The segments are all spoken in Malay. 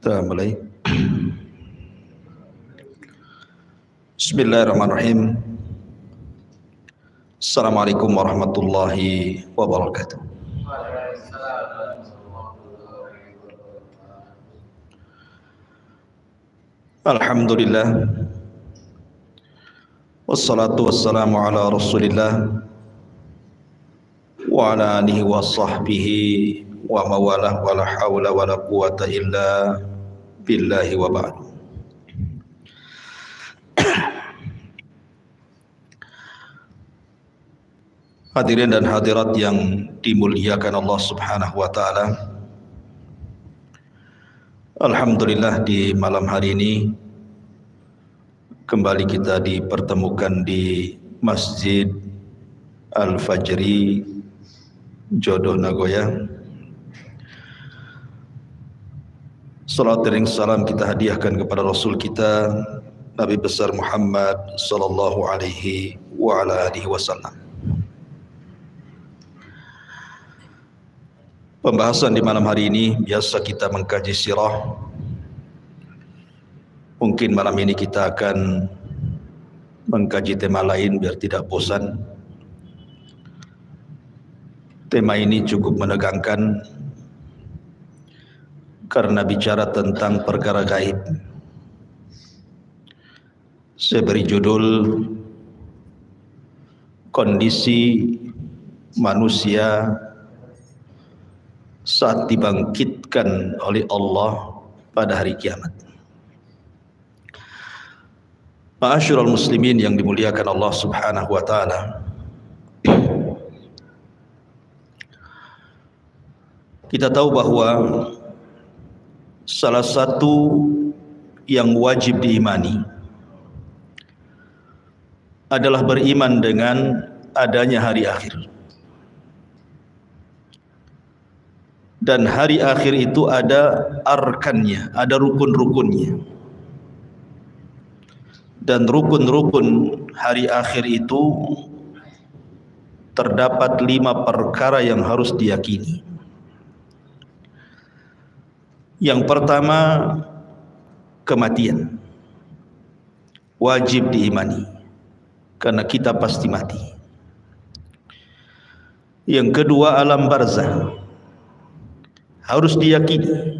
Kita mulai. Bismillahirrahmanirrahim. Assalamualaikum warahmatullahi wabarakatuh. Alhamdulillah. Wassalatu wassalamu ala Rasulillah wa ala alihi wa sahbihi wa mawalah wa la hawla wa la quwata illa billahi wa ba'd. Hadirin dan hadirat yang dimuliakan Allah Subhanahu wa taala. Alhamdulillah, di malam hari ini kembali kita dipertemukan di Masjid Al-Fajri Jodoh Nagoya. Salat dan salam kita hadiahkan kepada Rasul kita Nabi besar Muhammad sallallahu alaihi wa ala alihi wasallam. Pembahasan di malam hari ini biasa kita mengkaji sirah. Mungkin malam ini kita akan mengkaji tema lain biar tidak bosan. Tema ini cukup menegangkan karena bicara tentang perkara gaib. Saya beri judul kondisi manusia saat dibangkitkan oleh Allah pada hari kiamat. Ma'asyiral muslimin yang dimuliakan Allah Subhanahu wa taala. Kita tahu bahwa salah satu yang wajib diimani adalah beriman dengan adanya hari akhir. Dan hari akhir itu ada arkannya, ada rukun-rukunnya. Dan rukun-rukun hari akhir itu terdapat 5 perkara yang harus diyakini. Yang pertama, kematian. Wajib diimani karena kita pasti mati. Yang kedua, alam barzah. Harus diyakini.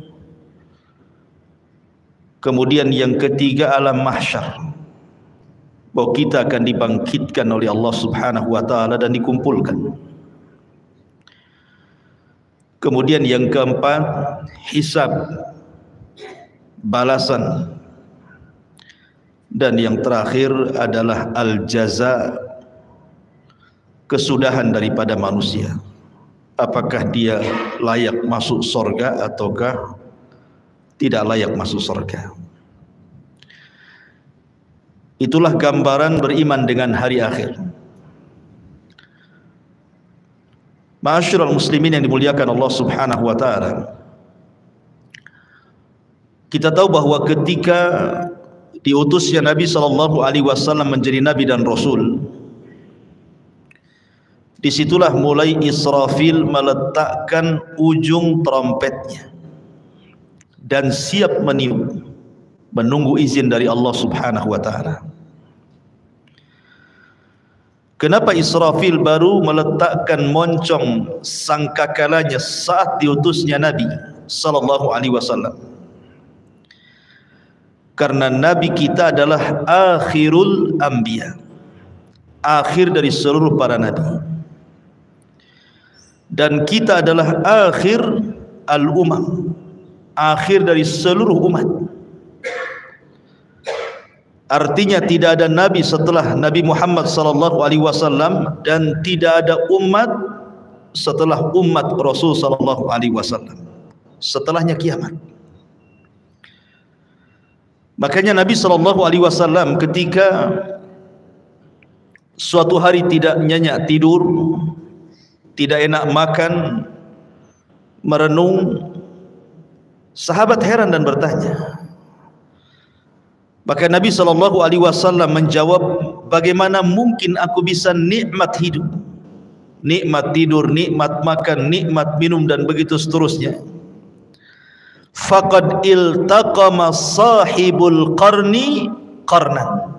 Kemudian yang ketiga, alam mahsyar. Bahwa kita akan dibangkitkan oleh Allah Subhanahu wa taala dan dikumpulkan. Kemudian yang keempat, hisab, balasan. Dan yang terakhir adalah al-jaza, kesudahan daripada manusia. Apakah dia layak masuk surga ataukah tidak layak masuk surga. Itulah gambaran beriman dengan hari akhir. Ma'asyiral muslimin yang dimuliakan Allah Subhanahu wa taala. Kita tahu bahwa ketika diutusnya Nabi sallallahu alaihi wasallam menjadi nabi dan rasul, disitulah mulai Israfil meletakkan ujung trompetnya dan siap meniup, menunggu izin dari Allah Subhanahu wa taala. Kenapa Israfil baru meletakkan moncong sangkakalanya saat diutusnya Nabi sallallahu alaihi wasallam? Karena Nabi kita adalah akhirul anbiya, akhir dari seluruh para nabi. Dan kita adalah akhir al-umam, akhir dari seluruh umat. Artinya tidak ada nabi setelah Nabi Muhammad sallallahu alaihi wasallam dan tidak ada umat setelah umat Rasul sallallahu alaihi wasallam. Setelahnya kiamat. Makanya Nabi sallallahu alaihi wasallam ketika suatu hari tidak nyenyak tidur, tidak enak makan, merenung, sahabat heran dan bertanya. Maka Nabi sallallahu alaihi wasallam menjawab, bagaimana mungkin aku bisa nikmat hidup, nikmat tidur, nikmat makan, nikmat minum dan begitu seterusnya, faqad iltaqama sahibul qarni qarnan.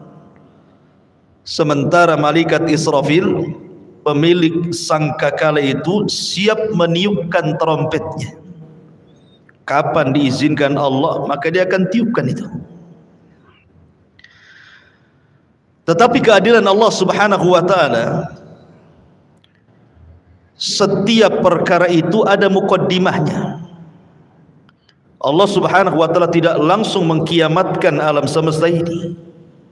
Sementara malaikat Israfil, pemilik sangkakala itu, siap meniupkan trompetnya. Kapan diizinkan Allah, maka dia akan tiupkan itu. Tetapi keadilan Allah Subhanahu wa ta'ala, setiap perkara itu ada muqaddimahnya. Allah Subhanahu wa ta'ala tidak langsung mengkiamatkan alam semesta ini,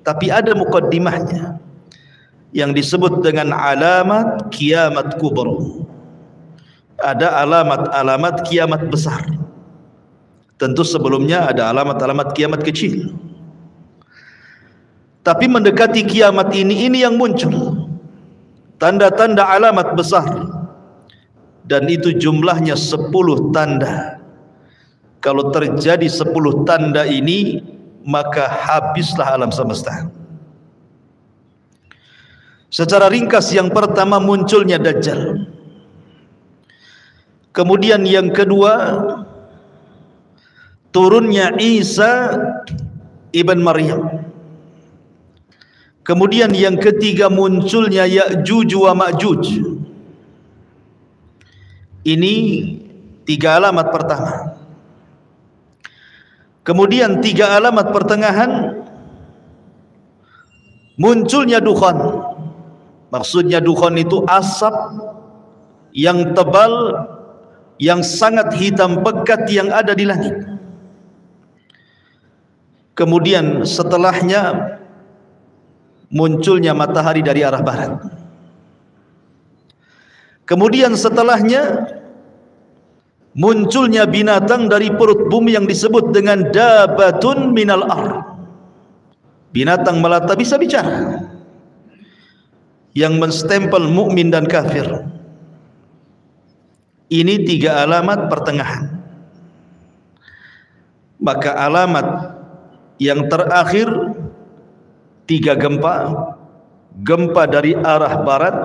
tapi ada muqaddimahnya yang disebut dengan alamat kiamat kubra. Ada alamat-alamat kiamat besar. Tentu sebelumnya ada alamat-alamat kiamat kecil. Tapi mendekati kiamat ini yang muncul tanda-tanda alamat besar, dan itu jumlahnya 10 tanda. Kalau terjadi 10 tanda ini, maka habislah alam semesta. Secara ringkas, yang pertama munculnya Dajjal. Kemudian yang kedua, turunnya Isa ibn Maryam. Kemudian yang ketiga, munculnya Ya'juj wa Ma'juj. Ini 3 alamat pertama. Kemudian 3 alamat pertengahan, munculnya dukhan. Maksudnya dukhan itu asap yang tebal, yang sangat hitam pekat yang ada di langit. Kemudian setelahnya munculnya matahari dari arah barat. Kemudian setelahnya munculnya binatang dari perut bumi yang disebut dengan dabatun minal ar. Binatang melata bisa bicara, yang menstempel mukmin dan kafir. Ini 3 alamat pertengahan. Maka alamat yang terakhir 3 gempa. Gempa dari arah barat,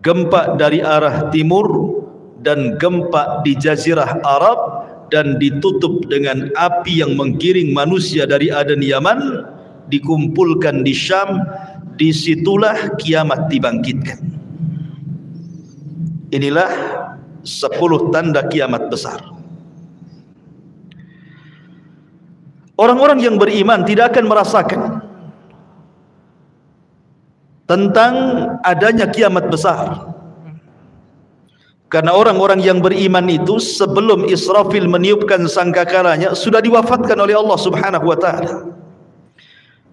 gempa dari arah timur, dan gempa di Jazirah Arab, dan ditutup dengan api yang menggiring manusia dari Aden Yaman, dikumpulkan di Syam. Disitulah kiamat dibangkitkan. Inilah 10 tanda kiamat besar. Orang-orang yang beriman tidak akan merasakan tentang adanya kiamat besar, karena orang-orang yang beriman itu sebelum Israfil meniupkan sangkakalanya sudah diwafatkan oleh Allah Subhanahu wa ta'ala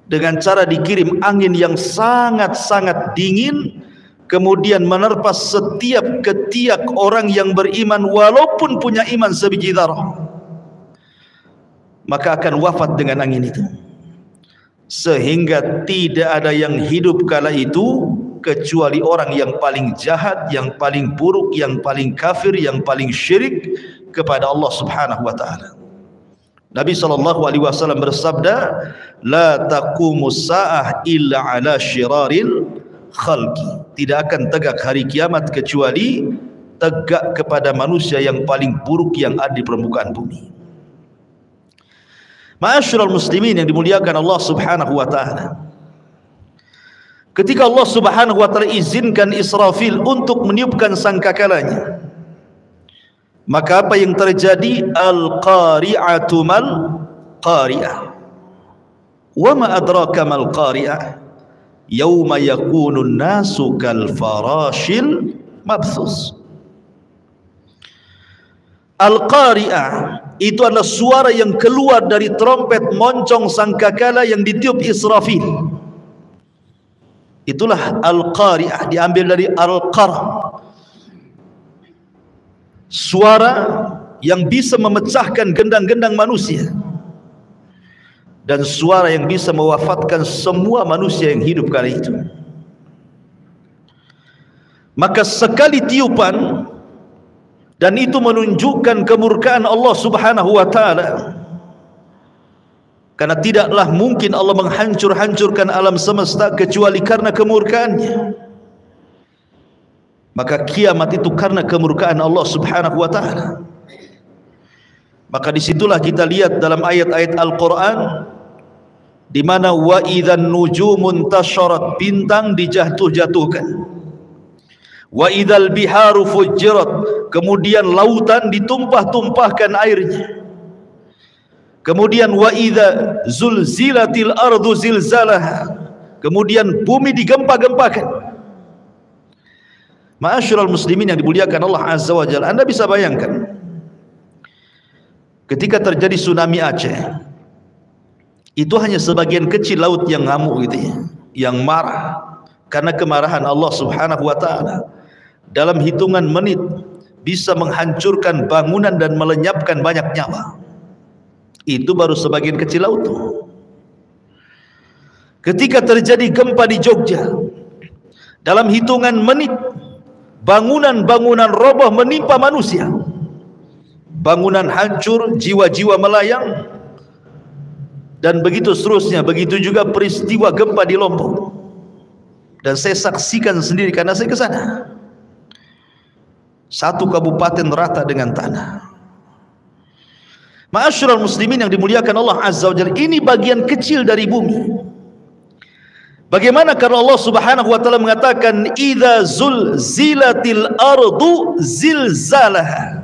dengan cara dikirim angin yang sangat-sangat dingin, kemudian menerpa setiap ketiak orang yang beriman walaupun punya iman sebiji dzarah, maka akan wafat dengan angin itu. Sehingga tidak ada yang hidup kala itu kecuali orang yang paling jahat, yang paling buruk, yang paling kafir, yang paling syirik kepada Allah Subhanahu wa ta'ala. Nabi SAW bersabda, la taqumus sa'ah illa ala syiraril khalqi. Tidak akan tegak hari kiamat kecuali tegak kepada manusia yang paling buruk yang ada di permukaan bumi. Ma'asyiral muslimin yang dimuliakan Allah Subhanahu wa ta'ala, ketika Allah Subhanahu wa ta'ala izinkan Israfil untuk meniupkan sangkakalanya, maka apa yang terjadi? Al-qari'atu mal qari'ah. Wa ma adraka mal qari'ah? Yauma yakunun nasu kal farashil mabthus. Al-qari'ah itu adalah suara yang keluar dari trompet moncong sangkakala yang ditiup Israfil. Itulah al-qari'ah, diambil dari al-qara, suara yang bisa memecahkan gendang-gendang manusia, dan suara yang bisa mewafatkan semua manusia yang hidup kali itu. Maka sekali tiupan, dan itu menunjukkan kemurkaan Allah Subhanahu wa ta'ala, karena tidaklah mungkin Allah menghancur-hancurkan alam semesta kecuali karena kemurkaannya. Maka kiamat itu karena kemurkaan Allah Subhanahu wa ta'ala. Maka disitulah kita lihat dalam ayat-ayat Al-Quran di mana wa idzan nujumun tasyarat, bintang dijatuh-jatuhkan, wa idzal biharu fujirat, kemudian lautan ditumpah-tumpahkan airnya, kemudian wa idza zulzilatil ardu zilzalaha, kemudian bumi digempa-gempakan. Ma'asyiral muslimin yang dimuliakan Allah Azza wa Jalla, Anda bisa bayangkan ketika terjadi tsunami Aceh, itu hanya sebagian kecil laut yang ngamuk gitu ya, yang marah karena kemarahan Allah Subhanahu wa taala. Dalam hitungan menit bisa menghancurkan bangunan dan melenyapkan banyak nyawa. Itu baru sebagian kecil laut. Ketika terjadi gempa di Jogja, dalam hitungan menit bangunan-bangunan roboh menimpa manusia. Bangunan hancur, jiwa-jiwa melayang, dan begitu seterusnya. Begitu juga peristiwa gempa di Lombok, dan saya saksikan sendiri karena saya ke sana. Satu kabupaten rata dengan tanah. Ma'asyiral muslimin yang dimuliakan Allah Azza wa Jalla, ini bagian kecil dari bumi. Bagaimana karena Allah Subhanahu wa taala mengatakan idza zulzilatil ardu zilzalaha.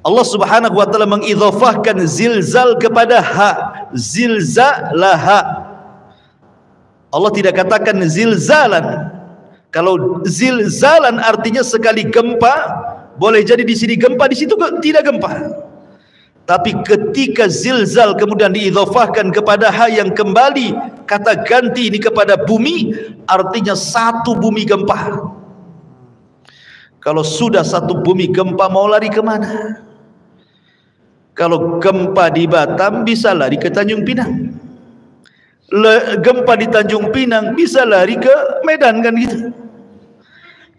Allah Subhanahu wa taala mengidhafahkan zilzal kepada ha, zilzalaha. Allah tidak katakan zilzalan. Kalau zilzalan artinya sekali gempa, boleh jadi di sini gempa, di situ tidak gempa. Tapi ketika zilzal kemudian diidhafahkan kepada ha yang kembali kata ganti ini kepada bumi, artinya satu bumi gempa. Kalau sudah satu bumi gempa, mau lari kemana? Kalau gempa di Batam bisa lari ke Tanjung Pinang, gempa di Tanjung Pinang bisa lari ke Medan, kan gitu.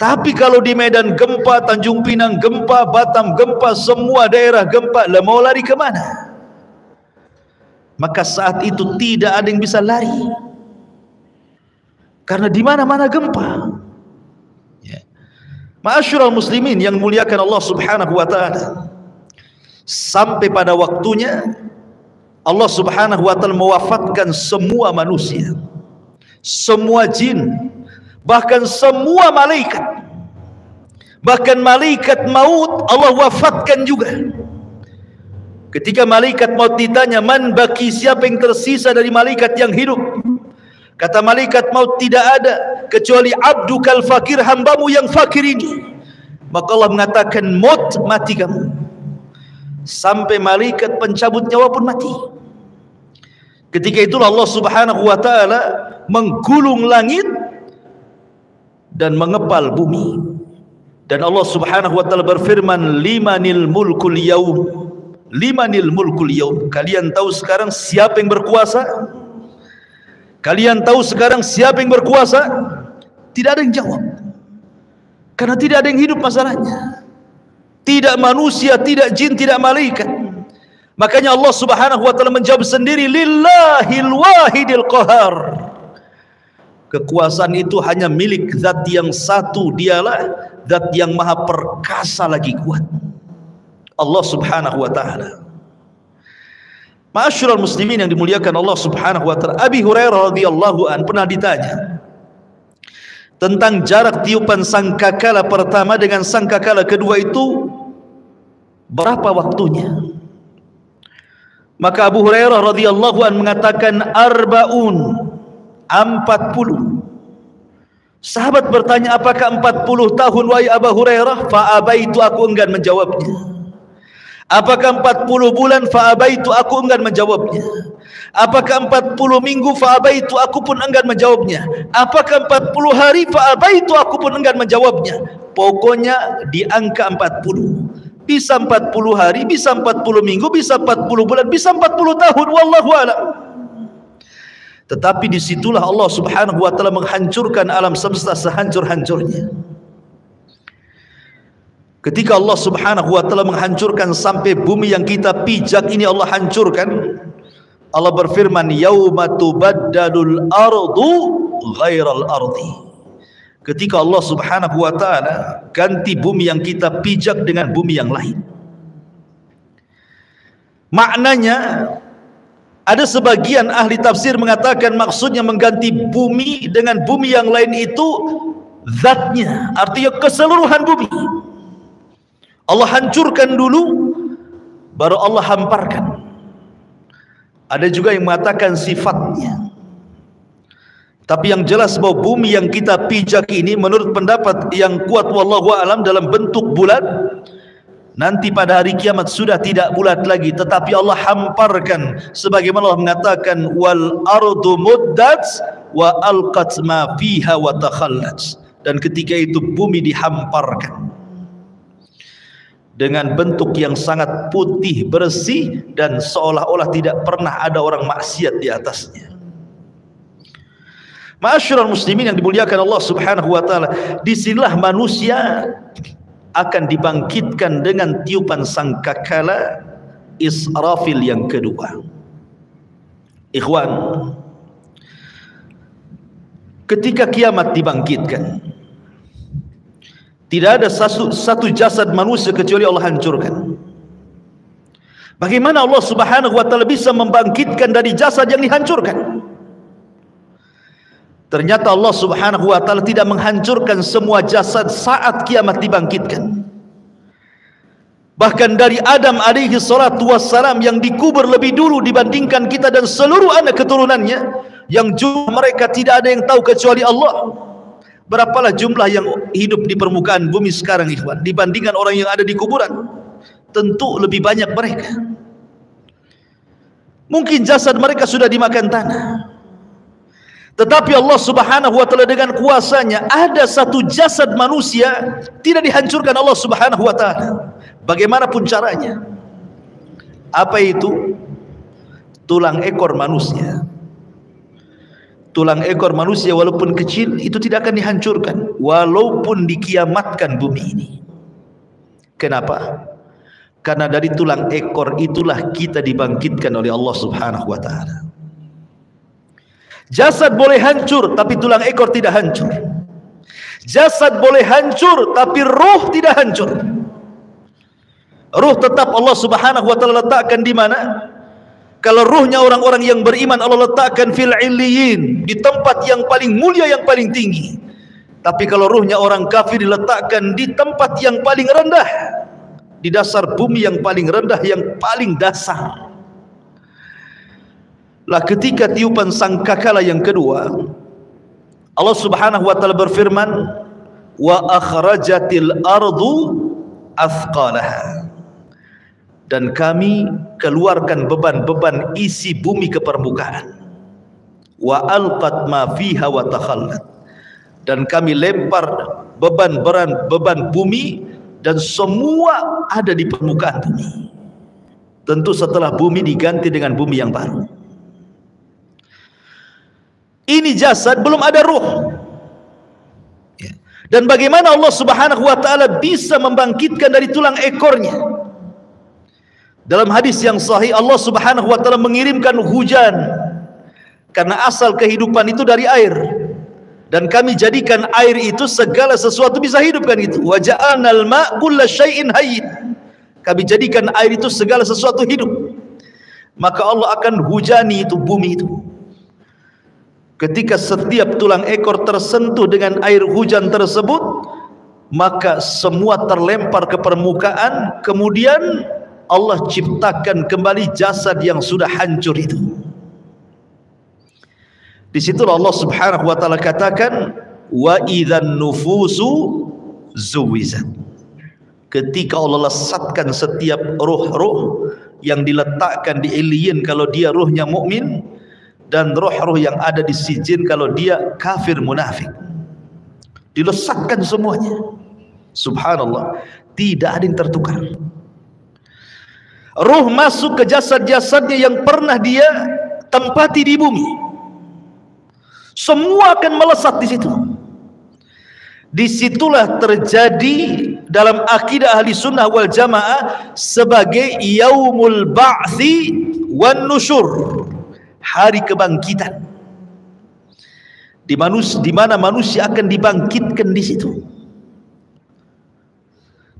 Tapi kalau di Medan gempa, Tanjung Pinang gempa, Batam gempa, semua daerah gempa, lah mau lari kemana? Maka saat itu tidak ada yang bisa lari, karena di mana-mana gempa. Ya. Ma'asyiral muslimin yang muliakan Allah Subhanahu wa taala, sampai pada waktunya Allah Subhanahu wa taala mewafatkan semua manusia, semua jin, bahkan semua malaikat. Bahkan malaikat maut Allah wafatkan juga. Ketika malaikat maut ditanya, man baki, siapa yang tersisa dari malaikat yang hidup? Kata malaikat maut, tidak ada kecuali abdukal fakir, hambamu yang fakir ini. Maka Allah mengatakan, maut, mati kamu. Sampai malaikat pencabut nyawa pun mati. Ketika itulah Allah Subhanahu wa taala menggulung langit dan mengepal bumi. Dan Allah Subhanahu wa taala berfirman, limanil mulkul yaum, limanil mulkul yaum. Kalian tahu sekarang siapa yang berkuasa? Kalian tahu sekarang siapa yang berkuasa? Tidak ada yang jawab, karena tidak ada yang hidup masalahnya. Tidak manusia, tidak jin, tidak malaikat. Makanya Allah Subhanahu wa taala menjawab sendiri, lillahil wahidil qahar. Kekuasaan itu hanya milik zat yang satu, dialah zat yang maha perkasa lagi kuat, Allah Subhanahu wa taala. Ma'asyiral muslimin yang dimuliakan Allah Subhanahu wa taala, Abi Hurairah radhiyallahu an pernah ditanya tentang jarak tiupan sangkakala pertama dengan sangkakala kedua itu berapa waktunya. Maka Abu Hurairah radhiyallahu an mengatakan arbaun, 40. Sahabat bertanya, apakah 40 tahun wahai Abu Hurairah? Fa abaitu, aku enggan menjawabnya. Apakah 40 bulan? Fa abaitu, aku enggan menjawabnya. Apakah 40 minggu? Fa abaitu, aku pun enggan menjawabnya. Apakah 40 hari? Fa abaitu, aku pun enggan menjawabnya. Pokoknya di angka 40. Bisa 40 hari, bisa 40 minggu, bisa 40 bulan, bisa 40 tahun, wallahu a'lam. Tetapi disitulah Allah Subhanahu wa taala menghancurkan alam semesta sehancur-hancurnya. Ketika Allah Subhanahu wa taala menghancurkan sampai bumi yang kita pijak ini Allah hancurkan, Allah berfirman, yauma tubaddalul ardu ghairal ardi. Ketika Allah Subhanahu wa taala ganti bumi yang kita pijak dengan bumi yang lain. Maknanya, ada sebagian ahli tafsir mengatakan maksudnya mengganti bumi dengan bumi yang lain itu zatnya, artinya keseluruhan bumi. Allah hancurkan dulu, baru Allah hamparkan. Ada juga yang mengatakan sifatnya. Tapi yang jelas bahwa bumi yang kita pijak ini menurut pendapat yang kuat wallahu a'lam dalam bentuk bulat, nanti pada hari kiamat sudah tidak bulat lagi, tetapi Allah hamparkan sebagaimana Allah mengatakan wal ardu muddat wa alqat ma fiha wa takhallat. Dan ketika itu bumi dihamparkan dengan bentuk yang sangat putih bersih dan seolah-olah tidak pernah ada orang maksiat di atasnya. Ma'asyiral muslimin yang dimuliakan Allah Subhanahu wa taala, disinilah manusia akan dibangkitkan dengan tiupan sangkakala Israfil yang kedua. Ikhwan, ketika kiamat dibangkitkan, tidak ada satu jasad manusia kecuali Allah hancurkan. Bagaimana Allah Subhanahu wa taala bisa membangkitkan dari jasad yang dihancurkan? Ternyata Allah Subhanahu wa taala tidak menghancurkan semua jasad saat kiamat dibangkitkan. Bahkan dari Adam alaihi salatu wassalam yang dikubur lebih dulu dibandingkan kita dan seluruh anak keturunannya, yang jumlah mereka tidak ada yang tahu kecuali Allah. Berapalah jumlah yang hidup di permukaan bumi sekarang, ikhwan, dibandingkan orang yang ada di kuburan? Tentu lebih banyak mereka. Mungkin jasad mereka sudah dimakan tanah. Tetapi Allah Subhanahu wa taala dengan kuasanya, ada satu jasad manusia tidak dihancurkan Allah Subhanahu wa taala. Bagaimanapun caranya. Apa itu? Tulang ekor manusia. Tulang ekor manusia walaupun kecil itu tidak akan dihancurkan walaupun dikiamatkan bumi ini. Kenapa? Karena dari tulang ekor itulah kita dibangkitkan oleh Allah Subhanahu wa taala. Jasad boleh hancur tapi tulang ekor tidak hancur. Jasad boleh hancur tapi ruh tidak hancur. Ruh tetap Allah Subhanahu wa taala letakkan di mana? Kalau ruhnya orang-orang yang beriman Allah letakkan fil illiyin, di tempat yang paling mulia, yang paling tinggi. Tapi kalau ruhnya orang kafir diletakkan di tempat yang paling rendah, di dasar bumi yang paling rendah, yang paling dasar. Lah ketika tiupan sangkakala yang kedua, Allah Subhanahu wa taala berfirman, wa akhrajatil ardu athqalaha. Dan kami keluarkan beban-beban isi bumi ke permukaan. Wa alqat ma fiha wa takhallat. Dan kami lempar beban bumi dan semua ada di permukaan bumi. Tentu setelah bumi diganti dengan bumi yang baru. Ini jasad, belum ada ruh. Dan bagaimana Allah Subhanahu wa taala bisa membangkitkan dari tulang ekornya? Dalam hadis yang sahih, Allah Subhanahu wa taala mengirimkan hujan karena asal kehidupan itu dari air, dan kami jadikan air itu segala sesuatu bisa hidup, kan itu. Wa ja'alnal ma' kulla syai'in hayyin. Kami jadikan air itu segala sesuatu hidup. Maka Allah akan hujani itu bumi itu. Ketika setiap tulang ekor tersentuh dengan air hujan tersebut, maka semua terlempar ke permukaan. Kemudian Allah ciptakan kembali jasad yang sudah hancur itu. Di situlah Allah Subhanahu wa taala katakan, wa idzan nufusu zuwizat. Ketika Allah lesatkan setiap ruh-ruh yang diletakkan di illiyin kalau dia ruhnya mukmin, dan roh-roh yang ada di sijin kalau dia kafir munafik, dilesatkan semuanya. Subhanallah, tidak ada yang tertukar. Ruh masuk ke jasad-jasadnya yang pernah dia tempati di bumi, semua akan melesat di situ. Disitulah terjadi dalam akidah ahli sunnah wal jamaah sebagai yaumul ba'thi wan nusyur, hari kebangkitan, di mana manusia akan dibangkitkan di situ.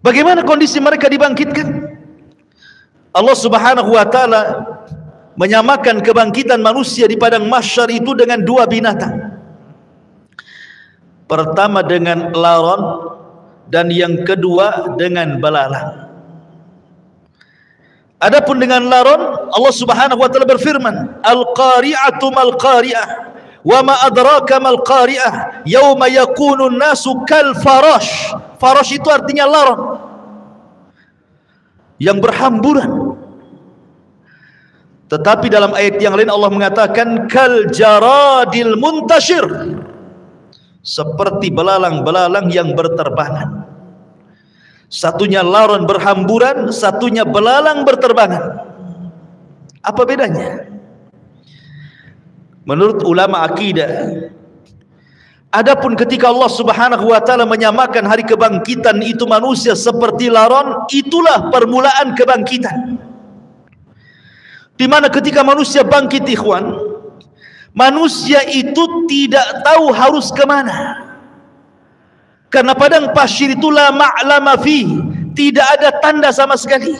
Bagaimana kondisi mereka dibangkitkan? Allah Subhanahu wa taala menyamakan kebangkitan manusia di padang mahsyar itu dengan dua binatang. Pertama dengan laron, dan yang kedua dengan belalang. Adapun dengan laron, Allah Subhanahu wa taala berfirman, Al-qari'atu mal-qari'ah, wa ma adraka mal-qari'ah, yauma yakunu an-nasu kal farash. Farash itu artinya laron yang berhamburan. Tetapi dalam ayat yang lain Allah mengatakan kal jaradil muntashir, seperti belalang-belalang yang berterbangan. Satunya laron berhamburan, satunya belalang berterbangan. Apa bedanya? Menurut ulama akidah, adapun ketika Allah Subhanahu wa taala menyamakan hari kebangkitan itu manusia seperti laron, itulah permulaan kebangkitan. Di mana ketika manusia bangkit, ikhwan, manusia itu tidak tahu harus kemana, karena padang pasir itu la ma'lama fi, tidak ada tanda sama sekali.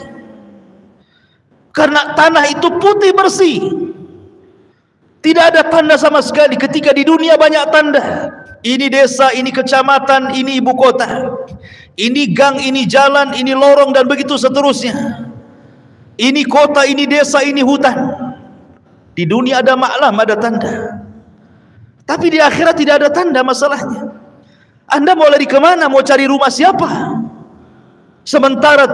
Karena tanah itu putih bersih, tidak ada tanda sama sekali. Ketika di dunia banyak tanda, ini desa, ini kecamatan, ini ibu kota, ini gang, ini jalan, ini lorong, dan begitu seterusnya. Ini kota, ini desa, ini hutan. Di dunia ada maklam, ada tanda. Tapi di akhirat tidak ada tanda. Masalahnya, Anda mau lari kemana? Mau cari rumah siapa? Sementara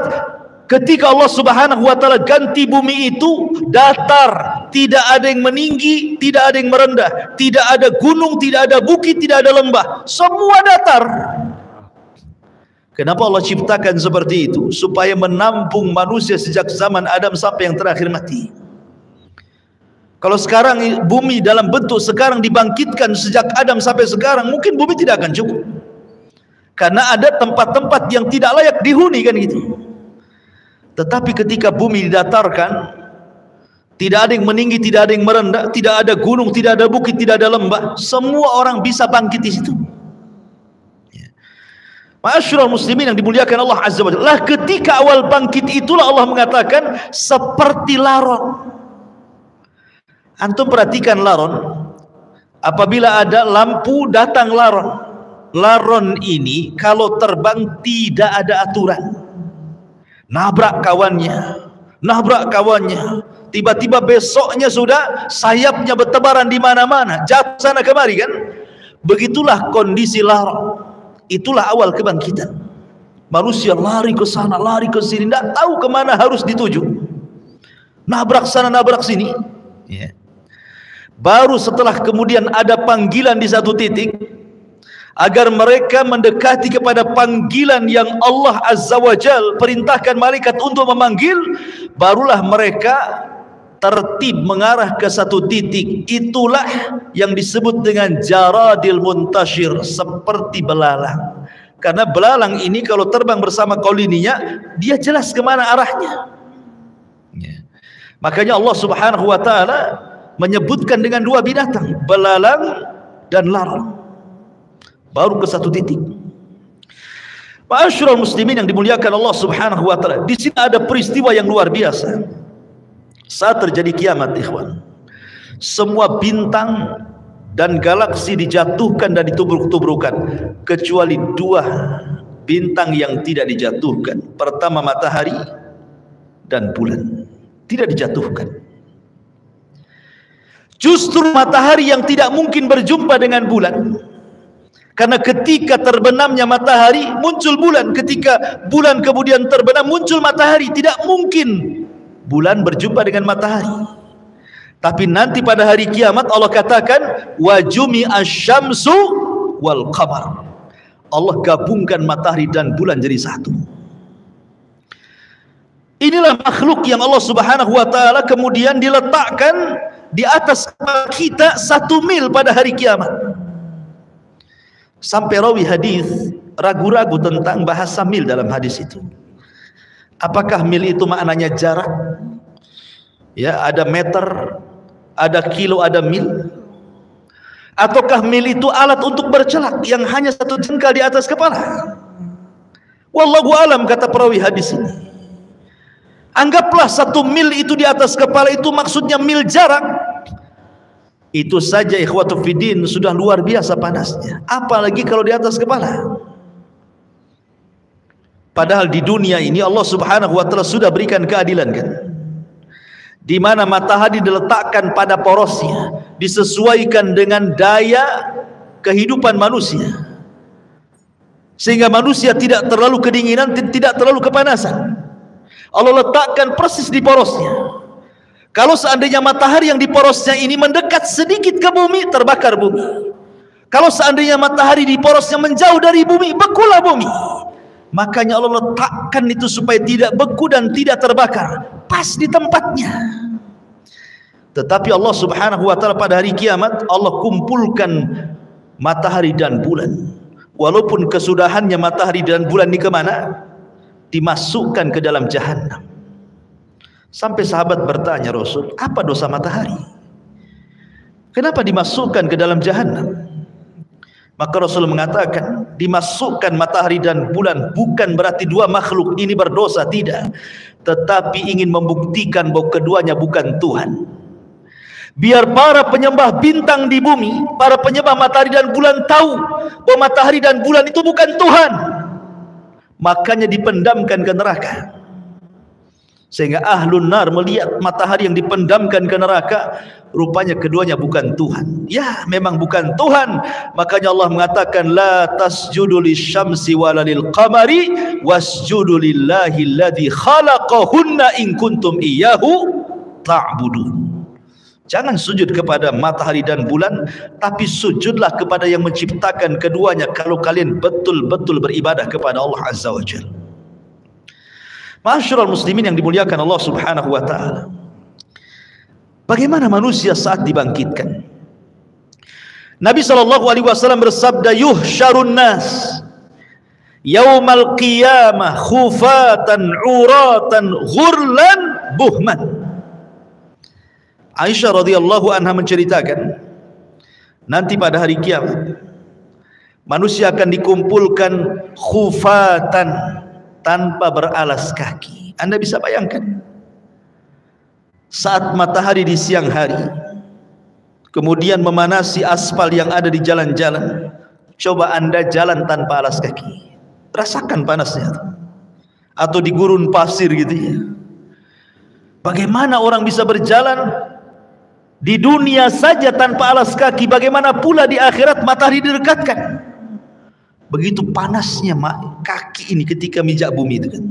ketika Allah Subhanahu wa taala ganti bumi itu datar, tidak ada yang meninggi, tidak ada yang merendah, tidak ada gunung, tidak ada bukit, tidak ada lembah, semua datar. Kenapa Allah ciptakan seperti itu? Supaya menampung manusia sejak zaman Adam sampai yang terakhir mati. Kalau sekarang bumi dalam bentuk sekarang dibangkitkan sejak Adam sampai sekarang, mungkin bumi tidak akan cukup. Karena ada tempat-tempat yang tidak layak dihuni, kan gitu. Tetapi ketika bumi didatarkan, tidak ada yang meninggi, tidak ada yang merendah, tidak ada gunung, tidak ada bukit, tidak ada lembah, semua orang bisa bangkit di situ. Ma'asyiral muslimin yang dimuliakan Allah Azza wa Jalla, ketika awal bangkit itulah Allah mengatakan seperti laron. Antum perhatikan laron, apabila ada lampu datang laron. Laron ini kalau terbang tidak ada aturan. Nabrak kawannya, tiba-tiba besoknya sudah sayapnya bertebaran di mana-mana, jatuh sana kemari, kan? Begitulah kondisi laron. Itulah awal kebangkitan. Manusia lari ke sana, lari ke sini, tidak tahu kemana harus dituju. Nabrak sana, nabrak sini. Baru setelah kemudian ada panggilan di satu titik, agar mereka mendekati kepada panggilan yang Allah Azza wa Jal perintahkan malaikat untuk memanggil, barulah mereka tertib mengarah ke satu titik. Itulah yang disebut dengan jaradil muntashir, seperti belalang. Karena belalang ini kalau terbang bersama koloninya, dia jelas kemana arahnya. Makanya Allah Subhanahu wa taala menyebutkan dengan dua binatang, belalang dan laron, baru ke satu titik. Ma'asyiral muslimin yang dimuliakan Allah Subhanahu wa taala, di sini ada peristiwa yang luar biasa. Saat terjadi kiamat, ikhwan, semua bintang dan galaksi dijatuhkan dan ditubruk-tubrukan, kecuali dua bintang yang tidak dijatuhkan. Pertama matahari dan bulan tidak dijatuhkan. Justru matahari yang tidak mungkin berjumpa dengan bulan. Karena ketika terbenamnya matahari muncul bulan, ketika bulan kemudian terbenam muncul matahari. Tidak mungkin bulan berjumpa dengan matahari. Tapi nanti pada hari kiamat Allah katakan wa jumi'asy syamsu wal qamar. Allah gabungkan matahari dan bulan jadi satu. Inilah makhluk yang Allah Subhanahu wa taala kemudian diletakkan di atas kita 1 mil pada hari kiamat. Sampai rawi hadis ragu-ragu tentang bahasa mil dalam hadis itu. Apakah mil itu maknanya jarak? Ya, ada meter, ada kilo, ada mil. Ataukah mil itu alat untuk bercelak yang hanya 1 jengkal di atas kepala? Wallahu alam, kata perawi hadis ini. Anggaplah 1 mil itu di atas kepala itu maksudnya mil jarak. Itu saja ikhwatu fiddin sudah luar biasa panasnya. Apalagi kalau di atas kepala. Padahal di dunia ini Allah Subhanahu wa taala sudah berikan keadilan kan. Di mana matahari diletakkan pada porosnya, disesuaikan dengan daya kehidupan manusia. Sehingga manusia tidak terlalu kedinginan, tidak terlalu kepanasan. Allah letakkan persis di porosnya. Kalau seandainya matahari yang di porosnya ini mendekat sedikit ke bumi, terbakar bumi. Kalau seandainya matahari di porosnya menjauh dari bumi, bekulah bumi. Makanya Allah letakkan itu supaya tidak beku dan tidak terbakar, pas di tempatnya. Tetapi Allah Subhanahu wa taala pada hari kiamat Allah kumpulkan matahari dan bulan. Walaupun kesudahannya matahari dan bulan ini kemana? Dimasukkan ke dalam jahanam. Sampai sahabat bertanya, Rasul, apa dosa matahari? Kenapa dimasukkan ke dalam jahanam? Maka Rasul mengatakan, dimasukkan matahari dan bulan bukan berarti dua makhluk ini berdosa, tidak. Tetapi ingin membuktikan bahwa keduanya bukan Tuhan. Biar para penyembah bintang di bumi, para penyembah matahari dan bulan tahu bahwa matahari dan bulan itu bukan Tuhan. Makanya dipendamkan ke neraka. Sehingga ahlun nar melihat matahari yang dipendamkan ke neraka, rupanya keduanya bukan Tuhan. Ya, memang bukan Tuhan. Makanya Allah mengatakan, la tasjudu lisyamsi wala lil qamari wasjudu lillahi alladhi khalaqahunna in kuntum iyyahu ta'budun. Jangan sujud kepada matahari dan bulan, tapi sujudlah kepada yang menciptakan keduanya kalau kalian betul-betul beribadah kepada Allah Azza wa Jalla. Ma'asyiral muslimin yang dimuliakan Allah Subhanahu wa taala. Bagaimana manusia saat dibangkitkan? Nabi sallallahu alaihi wasallam bersabda, yuhsyarun nas yaumal qiyamah khufatan uratan ghurlan buhman. Aisyah radhiyallahu anha menceritakan, nanti pada hari kiamat manusia akan dikumpulkan khufatan, tanpa beralas kaki. Anda bisa bayangkan saat matahari di siang hari kemudian memanasi aspal yang ada di jalan-jalan. Coba Anda jalan tanpa alas kaki, rasakan panasnya. Atau di gurun pasir gitu ya. Bagaimana orang bisa berjalan di dunia saja tanpa alas kaki, bagaimana pula di akhirat matahari didekatkan? Begitu panasnya kaki ini ketika mijak bumi itu kan.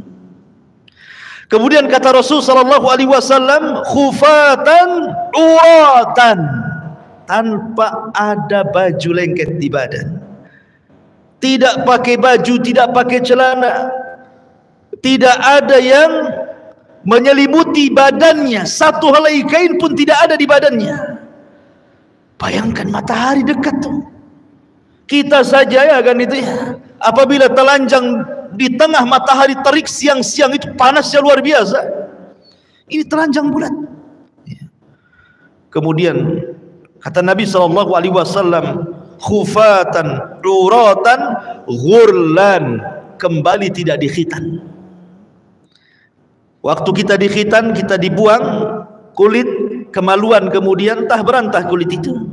Kemudian kata Rasul sallallahu alaihi wasallam, khufatan uratan, tanpa ada baju lengket di badan. Tidak pakai baju, tidak pakai celana. Tidak ada yang menyelimuti badannya, satu helai kain pun tidak ada di badannya. Bayangkan matahari dekat tuh. Kita saja ya kan itu ya, apabila telanjang di tengah matahari terik siang-siang itu panasnya luar biasa. Ini telanjang bulat. Kemudian kata Nabi sallallahu alaihi wasallam, khufatan uratan ghurlan, kembali tidak dikhitan. Waktu kita dikhitan, kita dibuang kulit, kemaluan, kemudian entah berantah kulit itu.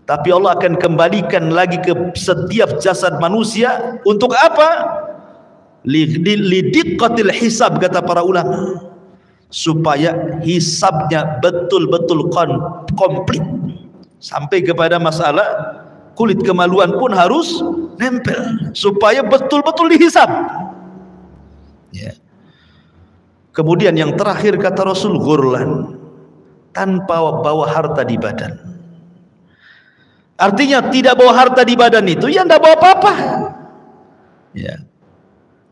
Tapi Allah akan kembalikan lagi ke setiap jasad manusia. Untuk apa? Lidiqqatil hisab, kata para ulama, supaya hisabnya betul-betul komplit. Sampai kepada masalah kulit kemaluan pun harus nempel, supaya betul-betul dihisab ya. Kemudian yang terakhir kata Rasul, ghurlan, tanpa bawa harta di badan. Artinya tidak bawa harta di badan itu ya tidak bawa apa-apa ya.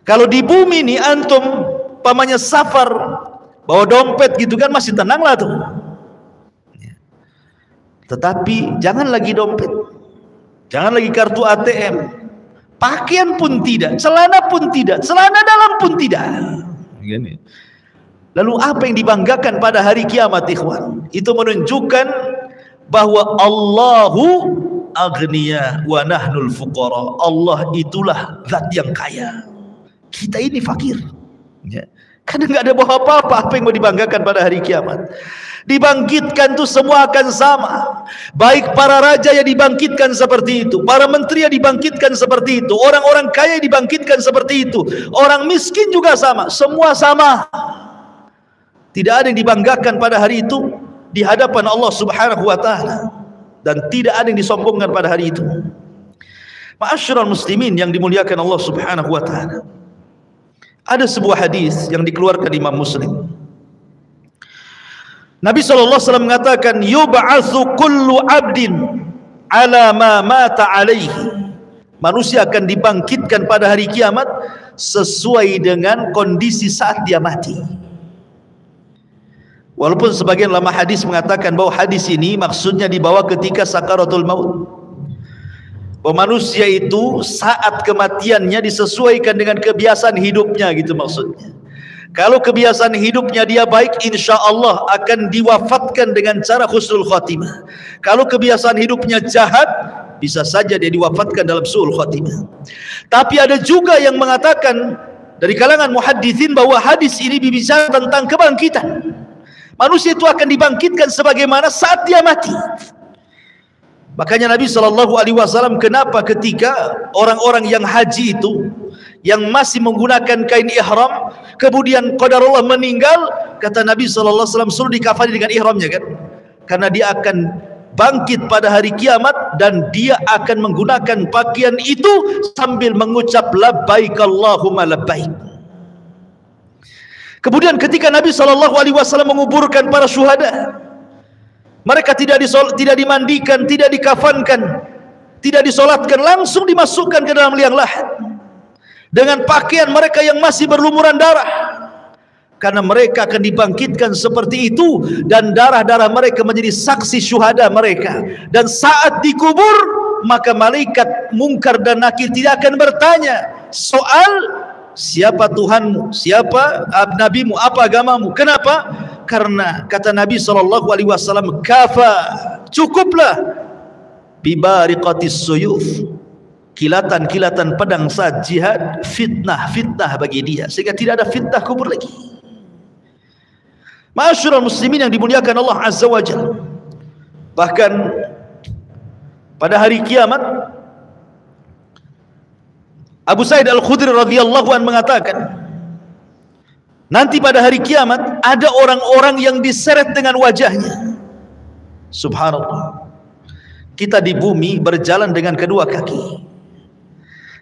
Kalau di bumi ini antum pamannya safar bawa dompet gitu kan masih tenang lah tuh ya. Tetapi jangan lagi dompet, jangan lagi kartu ATM, pakaian pun tidak, celana pun tidak, celana dalam pun tidak. Gini. Lalu apa yang dibanggakan pada hari kiamat, ikhwan? Itu menunjukkan bahwa Allahu aghniya wa nahnul fuqara. Allah itulah zat yang kaya, kita ini fakir ya. Karena nggak ada bawa apa-apa yang mau dibanggakan pada hari kiamat. Dibangkitkan itu semua akan sama. Baik para raja yang dibangkitkan seperti itu, para menteri yang dibangkitkan seperti itu, orang-orang kaya yang dibangkitkan seperti itu, orang miskin juga sama, semua sama. Tidak ada yang dibanggakan pada hari itu di hadapan Allah Subhanahu wa taala, dan tidak ada yang disombongkan pada hari itu. Ma'asyiral muslimin yang dimuliakan Allah Subhanahu wa taala. Ada sebuah hadis yang dikeluarkan Imam Muslim. Nabi SAW mengatakan, yub'atsu kullu 'abdin 'ala ma mata 'alaihi. Manusia akan dibangkitkan pada hari kiamat sesuai dengan kondisi saat dia mati. Walaupun sebagian ulama hadis mengatakan bahwa hadis ini maksudnya dibawa ketika sakaratul maut. Bahwa manusia itu saat kematiannya disesuaikan dengan kebiasaan hidupnya, gitu maksudnya. Kalau kebiasaan hidupnya dia baik, insya Allah akan diwafatkan dengan cara husnul khatimah. Kalau kebiasaan hidupnya jahat, bisa saja dia diwafatkan dalam su'ul khatimah. Tapi ada juga yang mengatakan dari kalangan muhaddithin bahwa hadis ini berbicara tentang kebangkitan. Manusia itu akan dibangkitkan sebagaimana saat dia mati. Makanya Nabi SAW, kenapa ketika orang-orang yang haji itu, yang masih menggunakan kain ihram, kemudian qadarullah meninggal, kata Nabi SAW, suruh dikafani dengan ihramnya, kan? Karena dia akan bangkit pada hari kiamat dan dia akan menggunakan pakaian itu sambil mengucap labbaik Allahumma labbaik. Kemudian ketika Nabi SAW menguburkan para syuhada, mereka tidak dimandikan, tidak dikafankan, tidak disolatkan, langsung dimasukkan ke dalam liang lahat dengan pakaian mereka yang masih berlumuran darah, karena mereka akan dibangkitkan seperti itu, dan darah-darah mereka menjadi saksi syuhada mereka. Dan saat dikubur, maka malaikat mungkar dan nakir tidak akan bertanya soal siapa Tuhanmu, siapa nabimu, apa agamamu. Kenapa? Karena kata Nabi SAW, kafa, cukuplah bibariqatis suyuf, kilatan-kilatan pedang saat jihad, fitnah bagi dia, sehingga tidak ada fitnah kubur lagi. Ma'asyiral muslimin yang dimuliakan Allah Azza wa Jalla, bahkan pada hari kiamat, Abu Sa'id Al-Khudri radhiyallahu anhu mengatakan, nanti pada hari kiamat ada orang-orang yang diseret dengan wajahnya. Subhanallah. Kita di bumi berjalan dengan kedua kaki,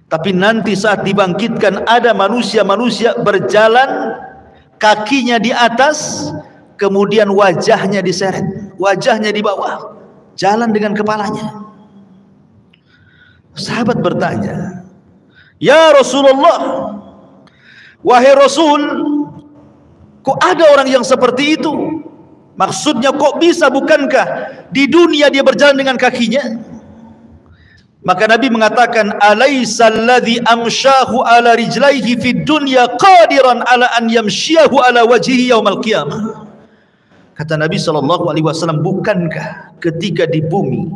tapi nanti saat dibangkitkan ada manusia-manusia berjalan kakinya di atas, kemudian wajahnya diseret, wajahnya di bawah, jalan dengan kepalanya. Sahabat bertanya, ya Rasulullah, wahai Rasul, kok ada orang yang seperti itu? Maksudnya kok bisa, bukankah di dunia dia berjalan dengan kakinya? Maka Nabi mengatakan, alaysa alladhi amshahu ala rijlaihi fid dunya qadiran ala an yamshiyahu ala wajhihi yaumal qiyamah. Kata Nabi SAW, bukankah ketika di bumi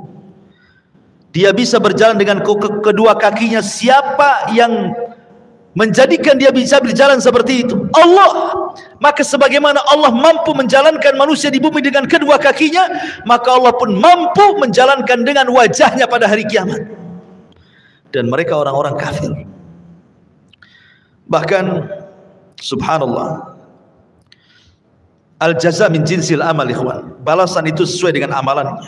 dia bisa berjalan dengan kedua kakinya, siapa yang menjadikan dia bisa berjalan seperti itu? Allah. Maka sebagaimana Allah mampu menjalankan manusia di bumi dengan kedua kakinya, maka Allah pun mampu menjalankan dengan wajahnya pada hari kiamat. Dan mereka orang-orang kafir. Bahkan subhanallah, al-jaza min jinsil amal, ikhwan. Balasan itu sesuai dengan amalannya.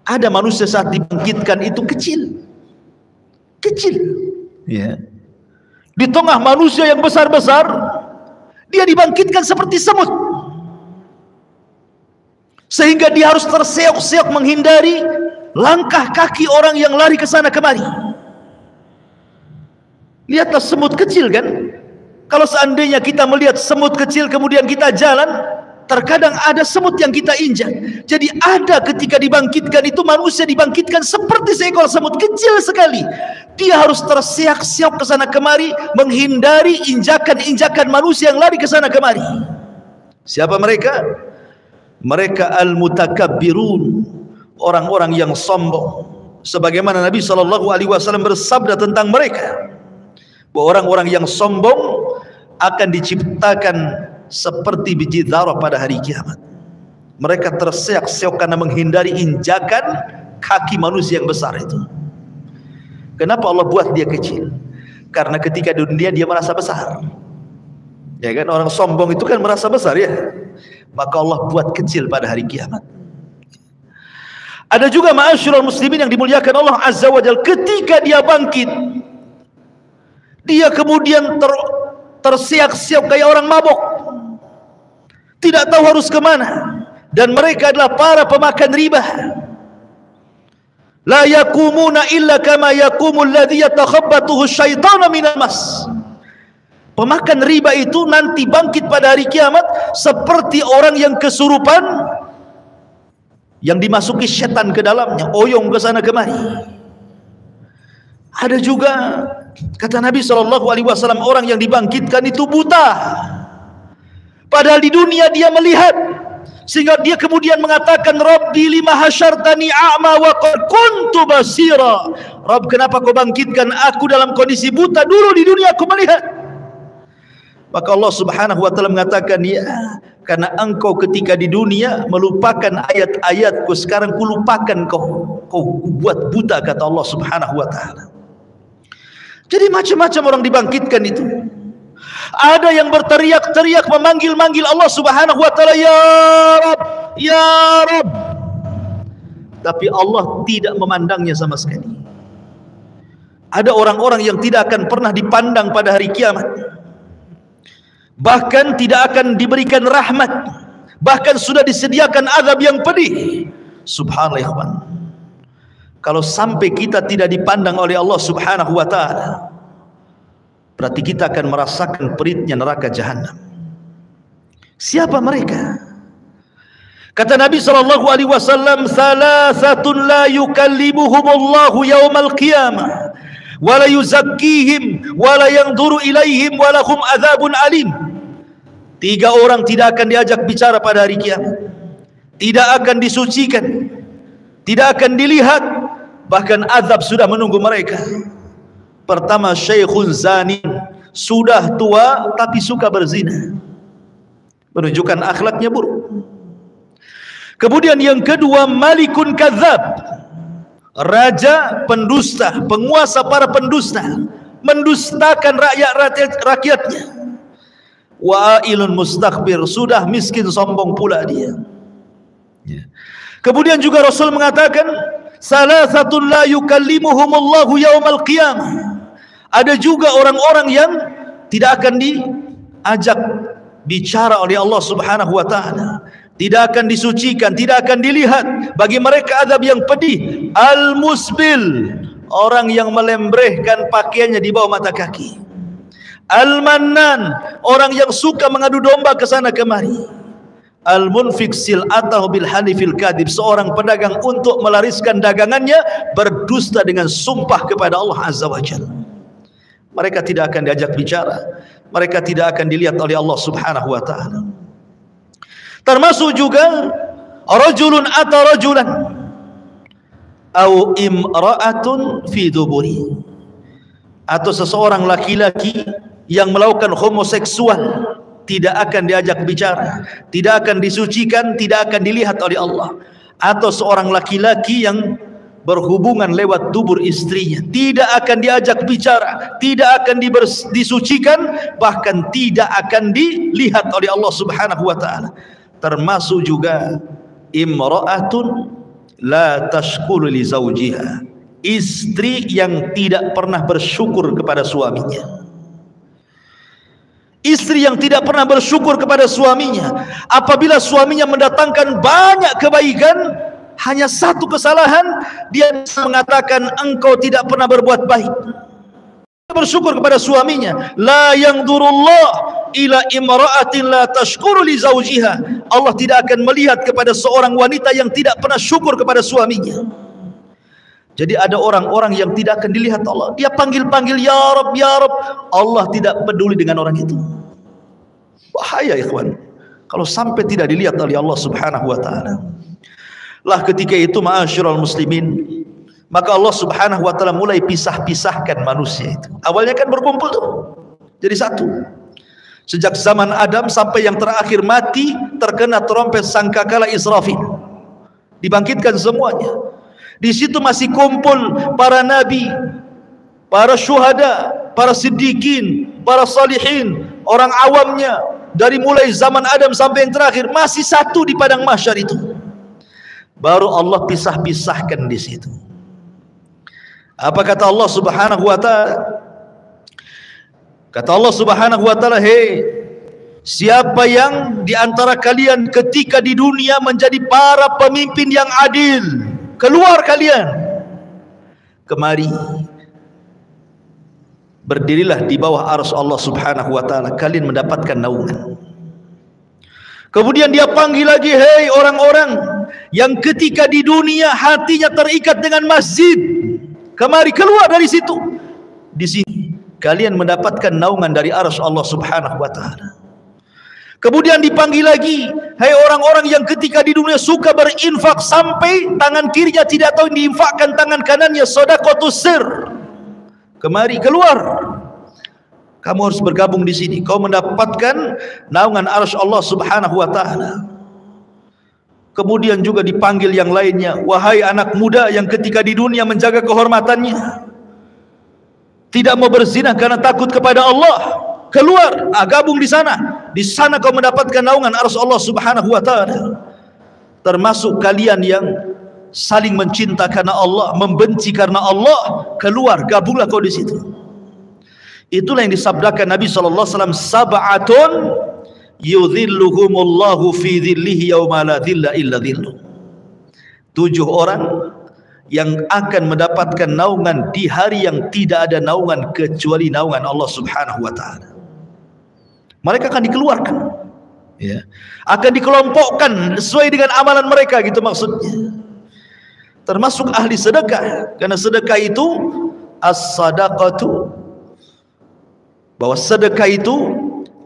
Ada manusia saat dibangkitkan itu kecil, ya. Di tengah manusia yang besar-besar, dia dibangkitkan seperti semut, sehingga dia harus terseok-seok menghindari langkah kaki orang yang lari ke sana kemari. Lihatlah semut kecil, kan? Kalau seandainya kita melihat semut kecil kemudian kita jalan, terkadang ada semut yang kita injak. Jadi ada ketika dibangkitkan itu, manusia dibangkitkan seperti seekor semut kecil sekali. Dia harus terseok-seok ke sana kemari menghindari injakan-injakan manusia yang lari ke sana kemari. Siapa mereka? Mereka al-mutakabbirun, orang-orang yang sombong. Sebagaimana Nabi SAW bersabda tentang mereka, bahwa orang-orang yang sombong akan diciptakan seperti biji zarah pada hari kiamat. Mereka terseok-seok karena menghindari injakan kaki manusia yang besar itu. Kenapa Allah buat dia kecil? Karena ketika di dunia dia merasa besar. Ya kan, orang sombong itu kan merasa besar ya. Maka Allah buat kecil pada hari kiamat. Ada juga ma'asyiral muslimin yang dimuliakan Allah Azza wa Jalla, ketika dia bangkit, dia kemudian tersiak-siak kayak orang mabuk, tidak tahu harus kemana. Dan mereka adalah para pemakan riba. La yakumuna illa kama yakumul ladzi yatakhabbathu asyaitanu minal mas. Pemakan riba itu nanti bangkit pada hari kiamat seperti orang yang kesurupan, yang dimasuki setan ke dalamnya, oyong ke sana kemari. Ada juga kata Nabi SAW, orang yang dibangkitkan itu buta, padahal di dunia dia melihat, sehingga dia kemudian mengatakan, Rabbi lima hasyartani a'ma wa qad kuntu basira. Rabb, kenapa kau bangkitkan aku dalam kondisi buta? Dulu di dunia aku melihat. Maka Allah Subhanahu wa taala mengatakan, ya, karena engkau ketika di dunia melupakan ayat-ayatku, sekarang kulupakan kau buat buta, kata Allah Subhanahu wa taala. Jadi macam-macam orang dibangkitkan itu. Ada yang berteriak-teriak memanggil-manggil Allah Subhanahu wa taala, ya Rabb, ya Rabb. Tapi Allah tidak memandangnya sama sekali. Ada orang-orang yang tidak akan pernah dipandang pada hari kiamat. Bahkan tidak akan diberikan rahmat, bahkan sudah disediakan azab yang pedih. Subhanallah ya kawan. Kalau sampai kita tidak dipandang oleh Allah Subhanahu wa taala, berarti kita akan merasakan peritnya neraka jahanam. Siapa mereka? Kata Nabi SAW, salasatun la yukallimuhumullahu yaumal qiyamah wa la yuzakkihim wa la yanzuru ilaihim wa lahum adzabun alim. 3 orang tidak akan diajak bicara pada hari kiamat, tidak akan disucikan, tidak akan dilihat, bahkan azab sudah menunggu mereka. Pertama, syekhun zani, sudah tua tapi suka berzina, menunjukkan akhlaknya buruk. Kemudian yang kedua, malikun kadzab, raja pendusta, penguasa para pendusta, mendustakan rakyatnya. Wa'ilun mustakbir, sudah miskin sombong pula dia. Kemudian juga Rasul mengatakan, salasatun la yukallimuhumullahu yaumal qiyamah. Ada juga orang-orang yang tidak akan diajak bicara oleh Allah Subhanahu wa taala, tidak akan disucikan, tidak akan dilihat. Bagi mereka azab yang pedih. Al-musbil, orang yang melembrehkan pakaiannya di bawah mata kaki. Al-mannan, orang yang suka mengadu domba ke sana kemari. Al-munfik sil'atahu bil halifil kadib, seorang pedagang untuk melariskan dagangannya berdusta dengan sumpah kepada Allah Azza wa Jalla. Mereka tidak akan diajak bicara, mereka tidak akan dilihat oleh Allah Subhanahu wa taala. Termasuk juga rajulun ata rajulan au imra'atun fi duburi, atau seseorang laki-laki yang melakukan homoseksual, tidak akan diajak bicara, tidak akan disucikan, tidak akan dilihat oleh Allah. Atau seorang laki-laki yang berhubungan lewat dubur istrinya, tidak akan diajak bicara, tidak akan disucikan, bahkan tidak akan dilihat oleh Allah Subhanahu wa taala. Termasuk juga imra'atun la tashkuru li zawjiha, istri yang tidak pernah bersyukur kepada suaminya. Istri yang tidak pernah bersyukur kepada suaminya. Apabila suaminya mendatangkan banyak kebaikan, hanya satu kesalahan, dia bisa mengatakan engkau tidak pernah berbuat baik. Bersyukur kepada suaminya. La yanzurullah ila imra'atin la tashkuru li zawjiha. Allah tidak akan melihat kepada seorang wanita yang tidak pernah syukur kepada suaminya. Jadi ada orang-orang yang tidak akan dilihat Allah. Dia panggil-panggil ya Rabb, ya Rabb. Allah tidak peduli dengan orang itu. Bahaya ikhwan, kalau sampai tidak dilihat oleh Allah Subhanahu wa taala. Lah ketika itu ma'asyiral muslimin, maka Allah Subhanahu wa taala mulai pisah-pisahkan manusia itu. Awalnya kan berkumpul tuh, jadi satu. Sejak zaman Adam sampai yang terakhir mati terkena trompet sangkakala Israfil. Dibangkitkan semuanya. Di situ masih kumpul para nabi, para syuhada, para siddiqin, para salihin, orang awamnya, dari mulai zaman Adam sampai yang terakhir masih satu di padang mahsyar itu. Baru Allah pisah-pisahkan di situ. Apa kata Allah Subhanahu wa taala? Kata Allah Subhanahu wa taala, "Hei, siapa yang di antara kalian ketika di dunia menjadi para pemimpin yang adil, keluar kalian. Kemari, berdirilah di bawah arsy Allah Subhanahu wa taala, kalian mendapatkan naungan." Kemudian dia panggil lagi, "Hei orang-orang yang ketika di dunia hatinya terikat dengan masjid, kemari keluar dari situ. Di sini kalian mendapatkan naungan dari arsy Allah Subhanahu wa taala." Kemudian dipanggil lagi, "Hai orang-orang yang ketika di dunia suka berinfak sampai tangan kirinya tidak tahu diinfakkan tangan kanannya, sedekahus sir. Kemari keluar. Kamu harus bergabung di sini. Kau mendapatkan naungan arsy Allah Subhanahu wa taala." Kemudian juga dipanggil yang lainnya, "Wahai anak muda yang ketika di dunia menjaga kehormatannya, tidak mau berzina karena takut kepada Allah, keluar, gabung di sana. Di sana kau mendapatkan naungan arsy Allah Subhanahu wa taala." Termasuk kalian yang saling mencinta karena Allah, membenci karena Allah, keluar, gabunglah kau di situ. Itulah yang disabdakan Nabi sallallahu alaihi wasallam, "Sab'atun yudhilluhumullahu fi dhillihi yauma la dhilla illa dhilluh." 7 orang yang akan mendapatkan naungan di hari yang tidak ada naungan kecuali naungan Allah Subhanahu wa taala. Mereka akan dikeluarkan, ya, akan dikelompokkan sesuai dengan amalan mereka, gitu maksudnya. Termasuk ahli sedekah, karena sedekah itu as-sadaqatu, bahwa sedekah itu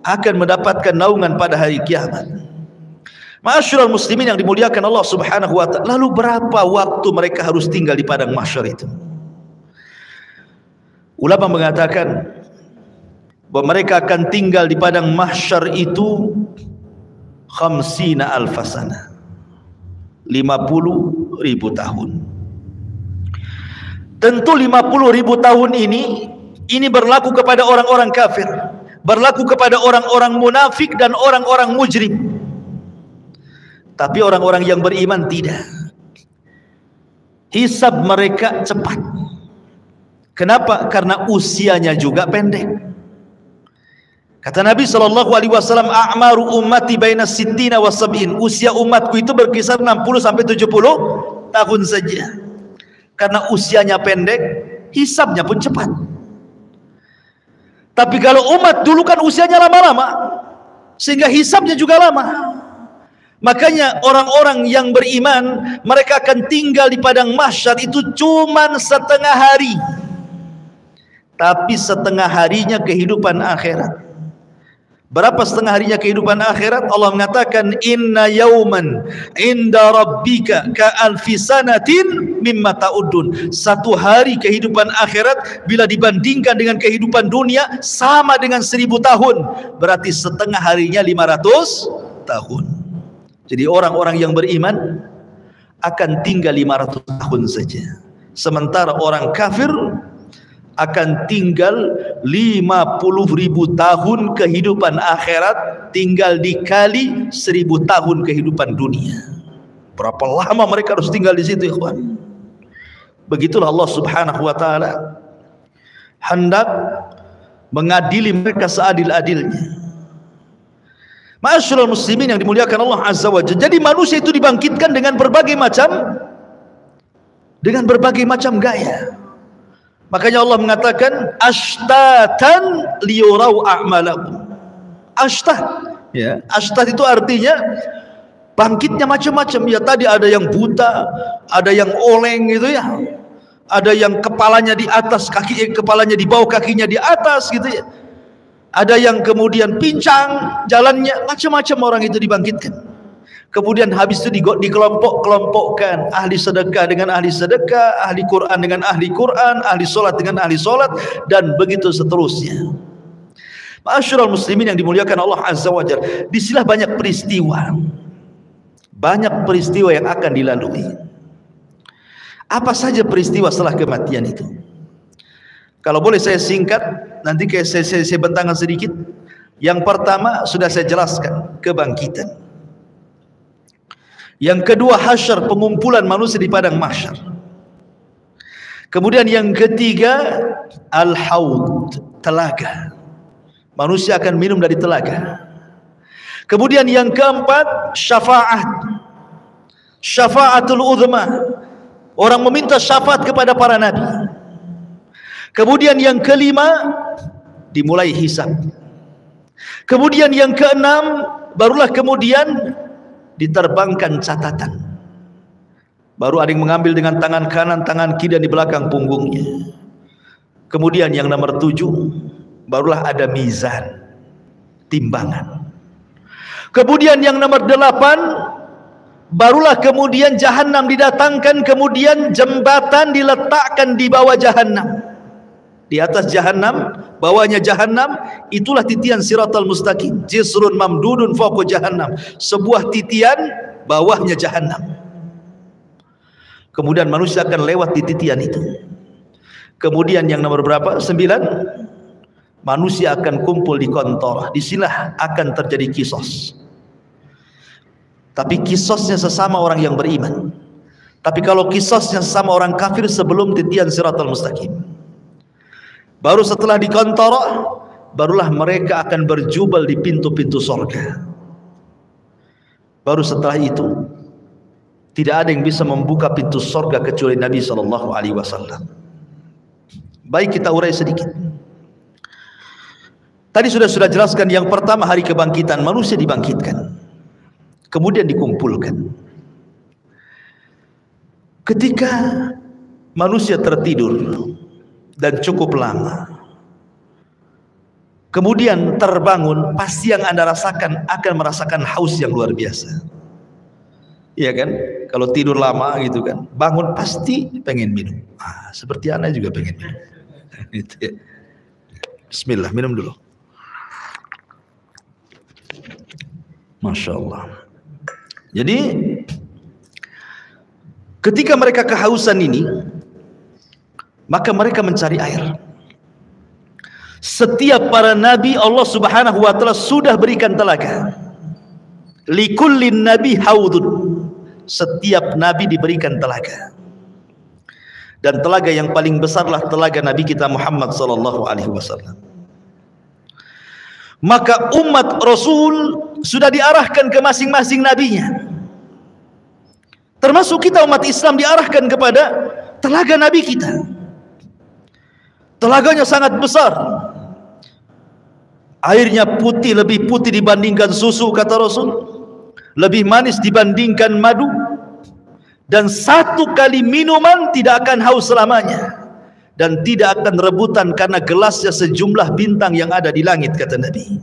akan mendapatkan naungan pada hari kiamat. Ma'asyiral muslimin yang dimuliakan Allah Subhanahu wa taala, lalu berapa waktu mereka harus tinggal di padang mahsyar itu? Ulama mengatakan bahwa mereka akan tinggal di padang mahsyar itu 50.000 sana, 50.000 tahun. Tentu 50.000 tahun ini berlaku kepada orang-orang kafir, berlaku kepada orang-orang munafik dan orang-orang mujrim. Tapi orang-orang yang beriman tidak. Hisab mereka cepat. Kenapa? Karena usianya juga pendek. Kata Nabi SAW, "A'maru ummati baina sittina wa sab'in." Usia umatku itu berkisar 60 sampai 70 tahun saja. Karena usianya pendek, hisabnya pun cepat. Tapi kalau umat dulu kan usianya lama-lama, sehingga hisabnya juga lama. Makanya orang-orang yang beriman, mereka akan tinggal di padang mahsyar itu cuman setengah hari. Tapi setengah harinya kehidupan akhirat. Berapa setengah harinya kehidupan akhirat? Allah mengatakan, "Inna yauman inda rabbika ka alfi sanatin mimma ta'udun." Satu hari kehidupan akhirat bila dibandingkan dengan kehidupan dunia sama dengan 1000 tahun. Berarti setengah harinya 500 tahun. Jadi orang-orang yang beriman akan tinggal 500 tahun saja. Sementara orang kafir akan tinggal 50.000 tahun kehidupan akhirat, tinggal dikali 1000 tahun kehidupan dunia. Berapa lama mereka harus tinggal di situ, ikhwan? Begitulah Allah Subhanahu wa taala hendak mengadili mereka seadil-adilnya. Ma'asyiral muslimin yang dimuliakan Allah Azza wa Jalla. Jadi manusia itu dibangkitkan dengan berbagai macam gaya. Makanya Allah mengatakan ashtatan liyurau a'malakum. Ashtat, ya. Ashtat itu artinya bangkitnya macam-macam. Ya, tadi ada yang buta, ada yang oleng gitu ya. Ada yang kepalanya di atas, kepalanya di bawah, kakinya di atas gitu ya. Ada yang kemudian pincang jalannya, macam-macam orang itu dibangkitkan. Kemudian habis itu dikelompok-kelompokkan, ahli sedekah dengan ahli sedekah, ahli Quran dengan ahli Quran, ahli solat dengan ahli solat, dan begitu seterusnya. Ma'asyiral muslimin yang dimuliakan Allah Azza wa Jalla, disinilah banyak peristiwa. Banyak peristiwa yang akan dilalui. Apa saja peristiwa setelah kematian itu? Kalau boleh saya singkat, nanti saya bentangkan sedikit. Yang pertama sudah saya jelaskan, kebangkitan. Yang kedua, hasyar, pengumpulan manusia di padang mahsyar. Kemudian yang ketiga, al-haud, telaga. Manusia akan minum dari telaga. Kemudian yang keempat, syafa'atul uzma. Orang meminta syafaat kepada para nabi. Kemudian yang kelima, dimulai hisab. Kemudian yang keenam, barulah kemudian diterbangkan catatan. Baru ada yang mengambil dengan tangan kanan, tangan kiri dan di belakang punggungnya. Kemudian yang nomor 7, barulah ada mizan, timbangan. Kemudian yang nomor 8, barulah kemudian jahanam didatangkan, kemudian jembatan diletakkan di bawah jahanam. Di atas jahanam, bawahnya jahanam, itulah titian siratal mustaqim. Jisrun mamdudun fawqa jahannam. Sebuah titian, bawahnya jahanam. Kemudian manusia akan lewat di titian itu. Kemudian yang nomor berapa? 9. Manusia akan kumpul di kontor. Disinilah akan terjadi kisos. Tapi kisosnya sesama orang yang beriman. Tapi kalau kisosnya sesama orang kafir sebelum titian siratal mustaqim. Baru setelah di kontor, barulah mereka akan berjubel di pintu-pintu surga. Baru setelah itu, tidak ada yang bisa membuka pintu surga kecuali Nabi SAW. Baik, kita urai sedikit. Tadi sudah jelaskan, yang pertama hari kebangkitan, manusia dibangkitkan, kemudian dikumpulkan. Ketika manusia tertidur dan cukup lama, kemudian terbangun, pasti yang Anda rasakan akan merasakan haus yang luar biasa. Iya kan? Kalau tidur lama gitu kan, bangun pasti pengen minum. Seperti Anda juga pengen minum. Bismillah, minum dulu. Masya Allah. Jadi ketika mereka kehausan ini, maka mereka mencari air. Setiap para nabi Allah Subhanahu wa taala sudah berikan telaga. Likullin nabi haudun. Setiap nabi diberikan telaga. Dan telaga yang paling besarlah telaga Nabi kita Muhammad sallallahu alaihi wasallam. Maka umat Rasul sudah diarahkan ke masing-masing nabinya. Termasuk kita umat Islam diarahkan kepada telaga nabi kita. Telaganya sangat besar. Airnya putih, lebih putih dibandingkan susu, kata Rasul. Lebih manis dibandingkan madu. Dan satu kali minuman tidak akan haus selamanya. Dan tidak akan rebutan karena gelasnya sejumlah bintang yang ada di langit, kata Nabi.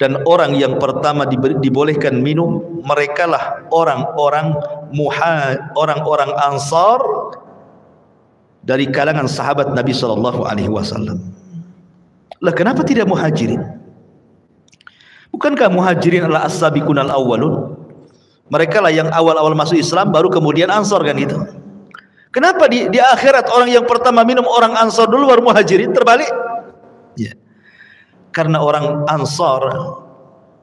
Dan orang yang pertama dibolehkan minum, merekalah orang-orang Ansar dari kalangan sahabat Nabi SAW. Lah kenapa tidak Muhajirin? Bukankah Muhajirin adalah as-sabiqun al-awwalun? Mereka lah yang awal-awal masuk Islam, baru kemudian Ansar, kan itu. Kenapa di akhirat orang yang pertama minum orang Ansar dulu, baru Muhajirin? Terbalik? Ya. Karena orang Ansar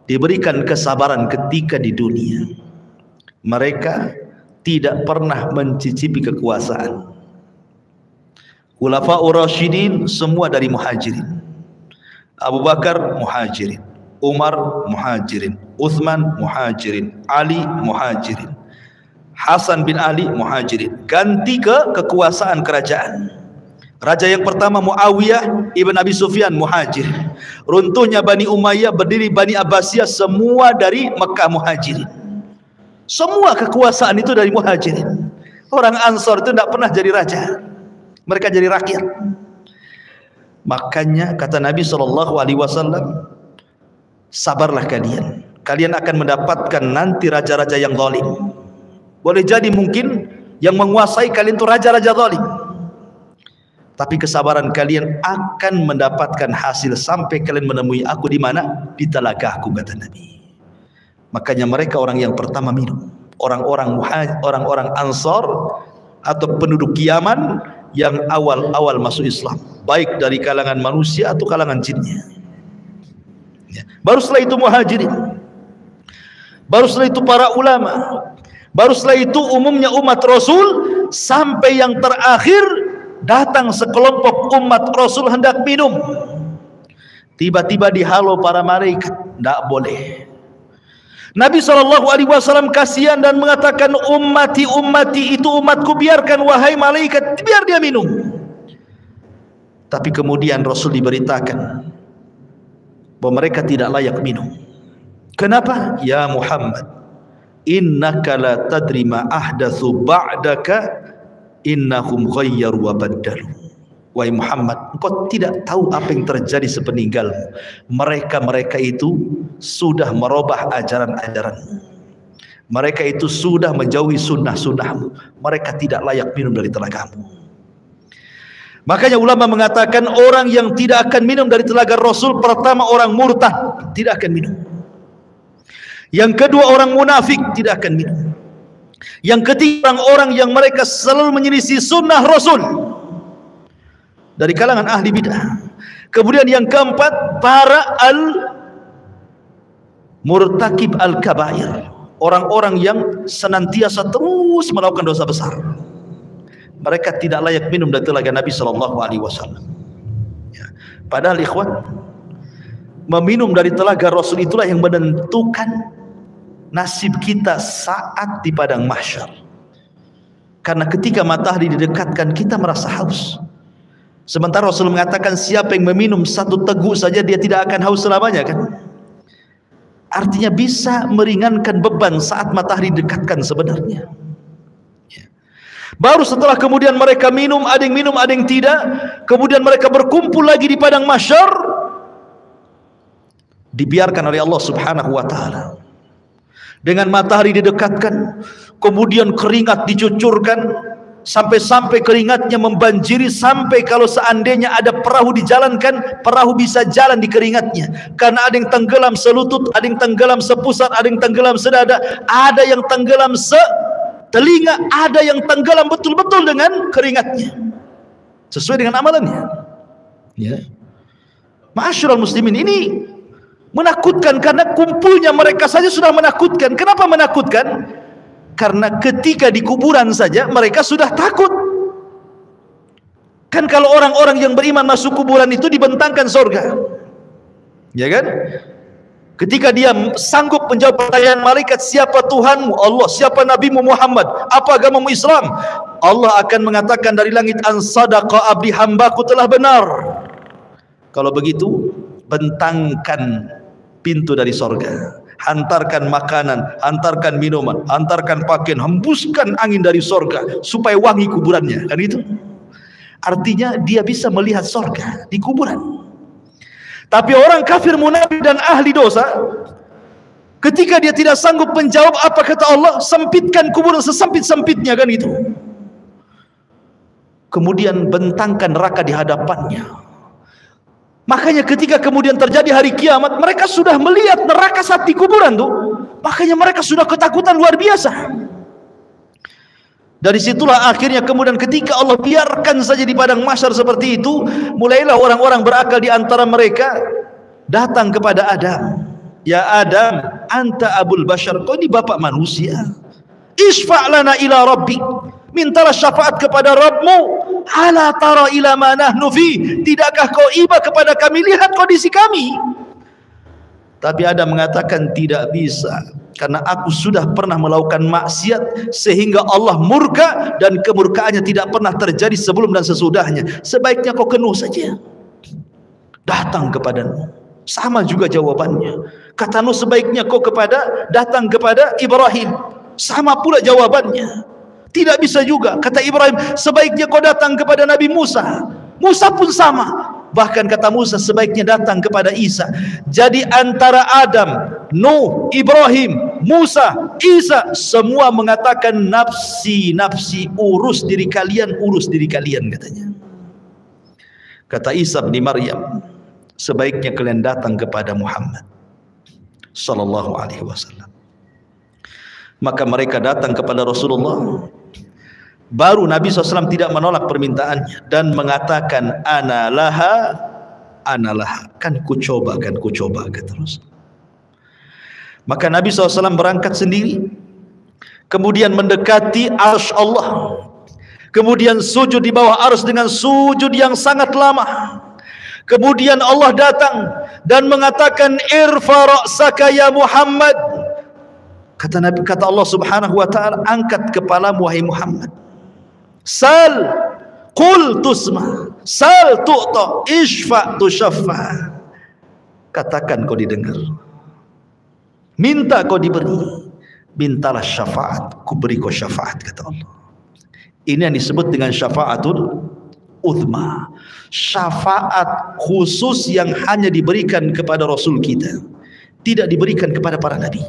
diberikan kesabaran ketika di dunia. Mereka tidak pernah mencicipi kekuasaan. Khulafaur Rasyidin semua dari Muhajirin. Abu Bakar Muhajirin, Umar Muhajirin, Uthman Muhajirin, Ali Muhajirin, Hasan bin Ali Muhajirin. Ganti ke kekuasaan kerajaan. Raja yang pertama Muawiyah ibn Abi Sufyan Muhajir. Runtuhnya Bani Umayyah, berdiri Bani Abbasiyah, semua dari Mekah Muhajirin. Semua kekuasaan itu dari Muhajirin. Orang Ansar itu tidak pernah jadi raja. Mereka jadi rakyat. Makanya kata Nabi SAW, sabarlah kalian. Kalian akan mendapatkan nanti raja-raja yang zalim. Boleh jadi mungkin yang menguasai kalian itu raja-raja zalim. Tapi kesabaran kalian akan mendapatkan hasil sampai kalian menemui aku di mana? Di telagaku, kata Nabi. Makanya mereka orang yang pertama minum. Orang-orang Ansar atau penduduk Yaman yang awal-awal masuk Islam, baik dari kalangan manusia atau kalangan jinnya. Baru setelah itu Muhajirin. Baru setelah itu para ulama. Baru setelah itu umumnya umat Rasul, sampai yang terakhir datang sekelompok umat Rasul hendak minum. Tiba-tiba dihalau para malaikat, tidak boleh. Nabi SAW kasihan dan mengatakan, ummati itu umatku, biarkan wahai malaikat, biar dia minum. Tapi kemudian Rasul diberitakan bahwa mereka tidak layak minum. Kenapa? Ya Muhammad, innaka la tadri ma ahdatsu ba'daka, innahum ghayyaru wa baddalu. Wahai Muhammad, engkau tidak tahu apa yang terjadi sepeninggalmu. Mereka itu sudah merubah ajaran-ajaranmu. Mereka itu sudah menjauhi sunnah-sunnahmu. Mereka tidak layak minum dari telagamu. Makanya ulama mengatakan orang yang tidak akan minum dari telaga Rasul, pertama orang murtad, tidak akan minum. Yang kedua orang munafik, tidak akan minum. Yang ketiga orang-orang yang mereka selalu menyelisih sunnah Rasul dari kalangan ahli bidah. Kemudian yang keempat, para murtakib al-kabair, orang-orang yang senantiasa terus melakukan dosa besar. Mereka tidak layak minum dari telaga Nabi SAW. Ya. Padahal ikhwan, meminum dari telaga Rasul itulah yang menentukan nasib kita saat di padang mahsyar. Karena ketika matahari didekatkan, kita merasa haus. Sementara Rasul mengatakan siapa yang meminum satu teguk saja dia tidak akan haus selamanya, kan? Artinya bisa meringankan beban saat matahari didekatkan sebenarnya. Baru setelah kemudian mereka minum, ada yang minum, ada yang tidak. Kemudian mereka berkumpul lagi di padang mahsyar, dibiarkan oleh Allah Subhanahu wa ta'ala. Dengan matahari didekatkan, kemudian keringat dicucurkan, sampai-sampai keringatnya membanjiri, sampai kalau seandainya ada perahu dijalankan, perahu bisa jalan di keringatnya. Karena ada yang tenggelam selutut, ada yang tenggelam sepusat, ada yang tenggelam sedada, ada yang tenggelam setelinga, ada yang tenggelam betul-betul dengan keringatnya, sesuai dengan amalannya. Ya. Ma'asyiral muslimin, ini menakutkan karena kumpulnya mereka saja sudah menakutkan. Kenapa menakutkan? Karena ketika di kuburan saja mereka sudah takut. Kan kalau orang-orang yang beriman masuk kuburan itu dibentangkan surga, ya kan? Ketika dia sanggup menjawab pertanyaan malaikat, siapa Tuhanmu? Allah. Siapa Nabimu Muhammad? Apa agamamu? Islam. Allah akan mengatakan dari langit, an sadaqa abdi, hambaku telah benar. Kalau begitu, bentangkan pintu dari sorga, hantarkan makanan, hantarkan minuman, hantarkan pakaian, hembuskan angin dari sorga supaya wangi kuburannya, kan itu? Artinya dia bisa melihat sorga di kuburan. Tapi orang kafir, munafik dan ahli dosa, ketika dia tidak sanggup menjawab apa kata Allah, sempitkan kuburan sesempit-sempitnya, kan itu. Kemudian bentangkan neraka di hadapannya. Makanya ketika kemudian terjadi hari kiamat, mereka sudah melihat neraka saat di kuburan tuh. Makanya mereka sudah ketakutan luar biasa. Dari situlah akhirnya kemudian ketika Allah biarkan saja di padang mahsyar seperti itu, mulailah orang-orang berakal di antara mereka datang kepada Adam. Ya Adam, anta abul bashar, kau ini bapak manusia. Isfa' lana ila rabbik, mintalah syafaat kepada Rabbmu. Ala tara ila ma nahnu fi, tidakkah kau iba kepada kami, lihat kondisi kami. Tapi Adam mengatakan tidak bisa, karena aku sudah pernah melakukan maksiat sehingga Allah murka, dan kemurkaannya tidak pernah terjadi sebelum dan sesudahnya. Sebaiknya kau kenuh saja, datang kepadamu. Sama juga jawabannya. Kata Nuh, sebaiknya kau datang kepada Ibrahim. Sama pula jawabannya. Tidak bisa juga. Kata Ibrahim, sebaiknya kau datang kepada Nabi Musa. Musa pun sama. Bahkan kata Musa, sebaiknya datang kepada Isa. Jadi antara Adam, Nuh, Ibrahim, Musa, Isa, semua mengatakan nafsi, nafsi, urus diri kalian, katanya. Kata Isa bin Maryam, sebaiknya kalian datang kepada Muhammad sallallahu alaihi wasallam. Maka mereka datang kepada Rasulullah. Baru Nabi SAW tidak menolak permintaannya dan mengatakan, ana laha, kan ku coba kata Rasul. Maka Nabi SAW berangkat sendiri, kemudian mendekati arsy Allah, kemudian sujud di bawah arsy dengan sujud yang sangat lama. Kemudian Allah datang dan mengatakan, irfa ra'saka ya Muhammad. Kata Allah Subhanahu wa taala, angkat kepalamu wahai Muhammad. Sal qul tusma, sal tu'ta, ishfa tushaffa. Katakan kau didengar, minta kau diberi, mintalah syafaat, ku beri kau syafaat, kata Allah. Ini yang disebut dengan syafaatul uzma, syafaat khusus yang hanya diberikan kepada Rasul kita, tidak diberikan kepada para nabi.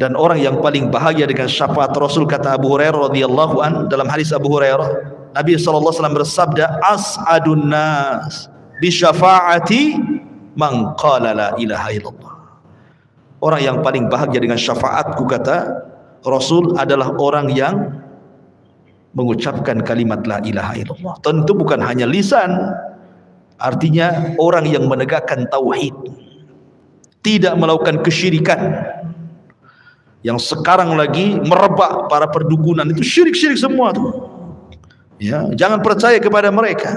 Dan orang yang paling bahagia dengan syafaat Rasul, kata Abu Hurairah radhiyallahu an, dalam hadis Abu Hurairah, Nabi sallallahu alaihi wasallam bersabda, as'adun nas bi syafaati man qala la ilaha illallah. Orang yang paling bahagia dengan syafaatku, kata Rasul, adalah orang yang mengucapkan kalimat la ilaha illallah. Tentu bukan hanya lisan, artinya orang yang menegakkan tauhid, tidak melakukan kesyirikan. Yang sekarang lagi merebak para perdukunan itu syirik-syirik semua tuh. Ya, jangan percaya kepada mereka.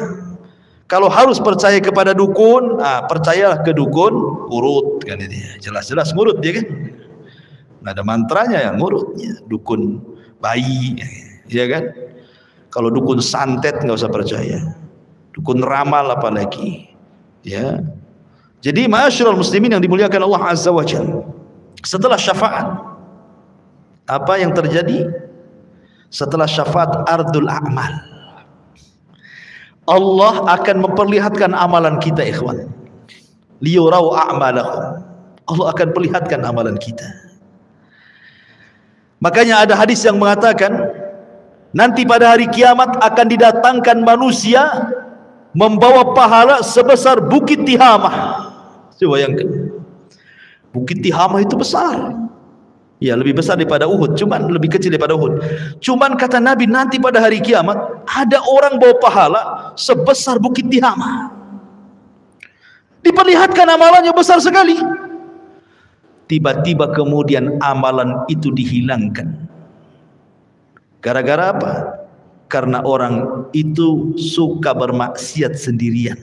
Kalau harus percaya kepada dukun, percayalah ke dukun urut, kan ini. Jelas-jelas ngurut dia kan. Nggak ada mantranya yang ngurut, ya. Dukun bayi, ya kan. Kalau dukun santet nggak usah percaya. Dukun ramal apalagi, ya. Jadi ma'asyiral muslimin yang dimuliakan Allah Azza wa Jalla, setelah syafaat, apa yang terjadi? Setelah syafaat, ardul a'mal. Allah akan memperlihatkan amalan kita, ikhwan. Liyurau a'malahum. Allah akan perlihatkan amalan kita. Makanya ada hadis yang mengatakan, nanti pada hari kiamat akan didatangkan manusia membawa pahala sebesar Bukit Tihamah. Coba bayangkan, Bukit Tihamah itu besar. Ya, lebih besar daripada Uhud, cuman lebih kecil daripada Uhud. Cuman kata Nabi, nanti pada hari kiamat ada orang bawa pahala sebesar Bukit Tihamah. Diperlihatkan amalannya besar sekali. Tiba-tiba kemudian amalan itu dihilangkan. Gara-gara apa? Karena orang itu suka bermaksiat sendirian.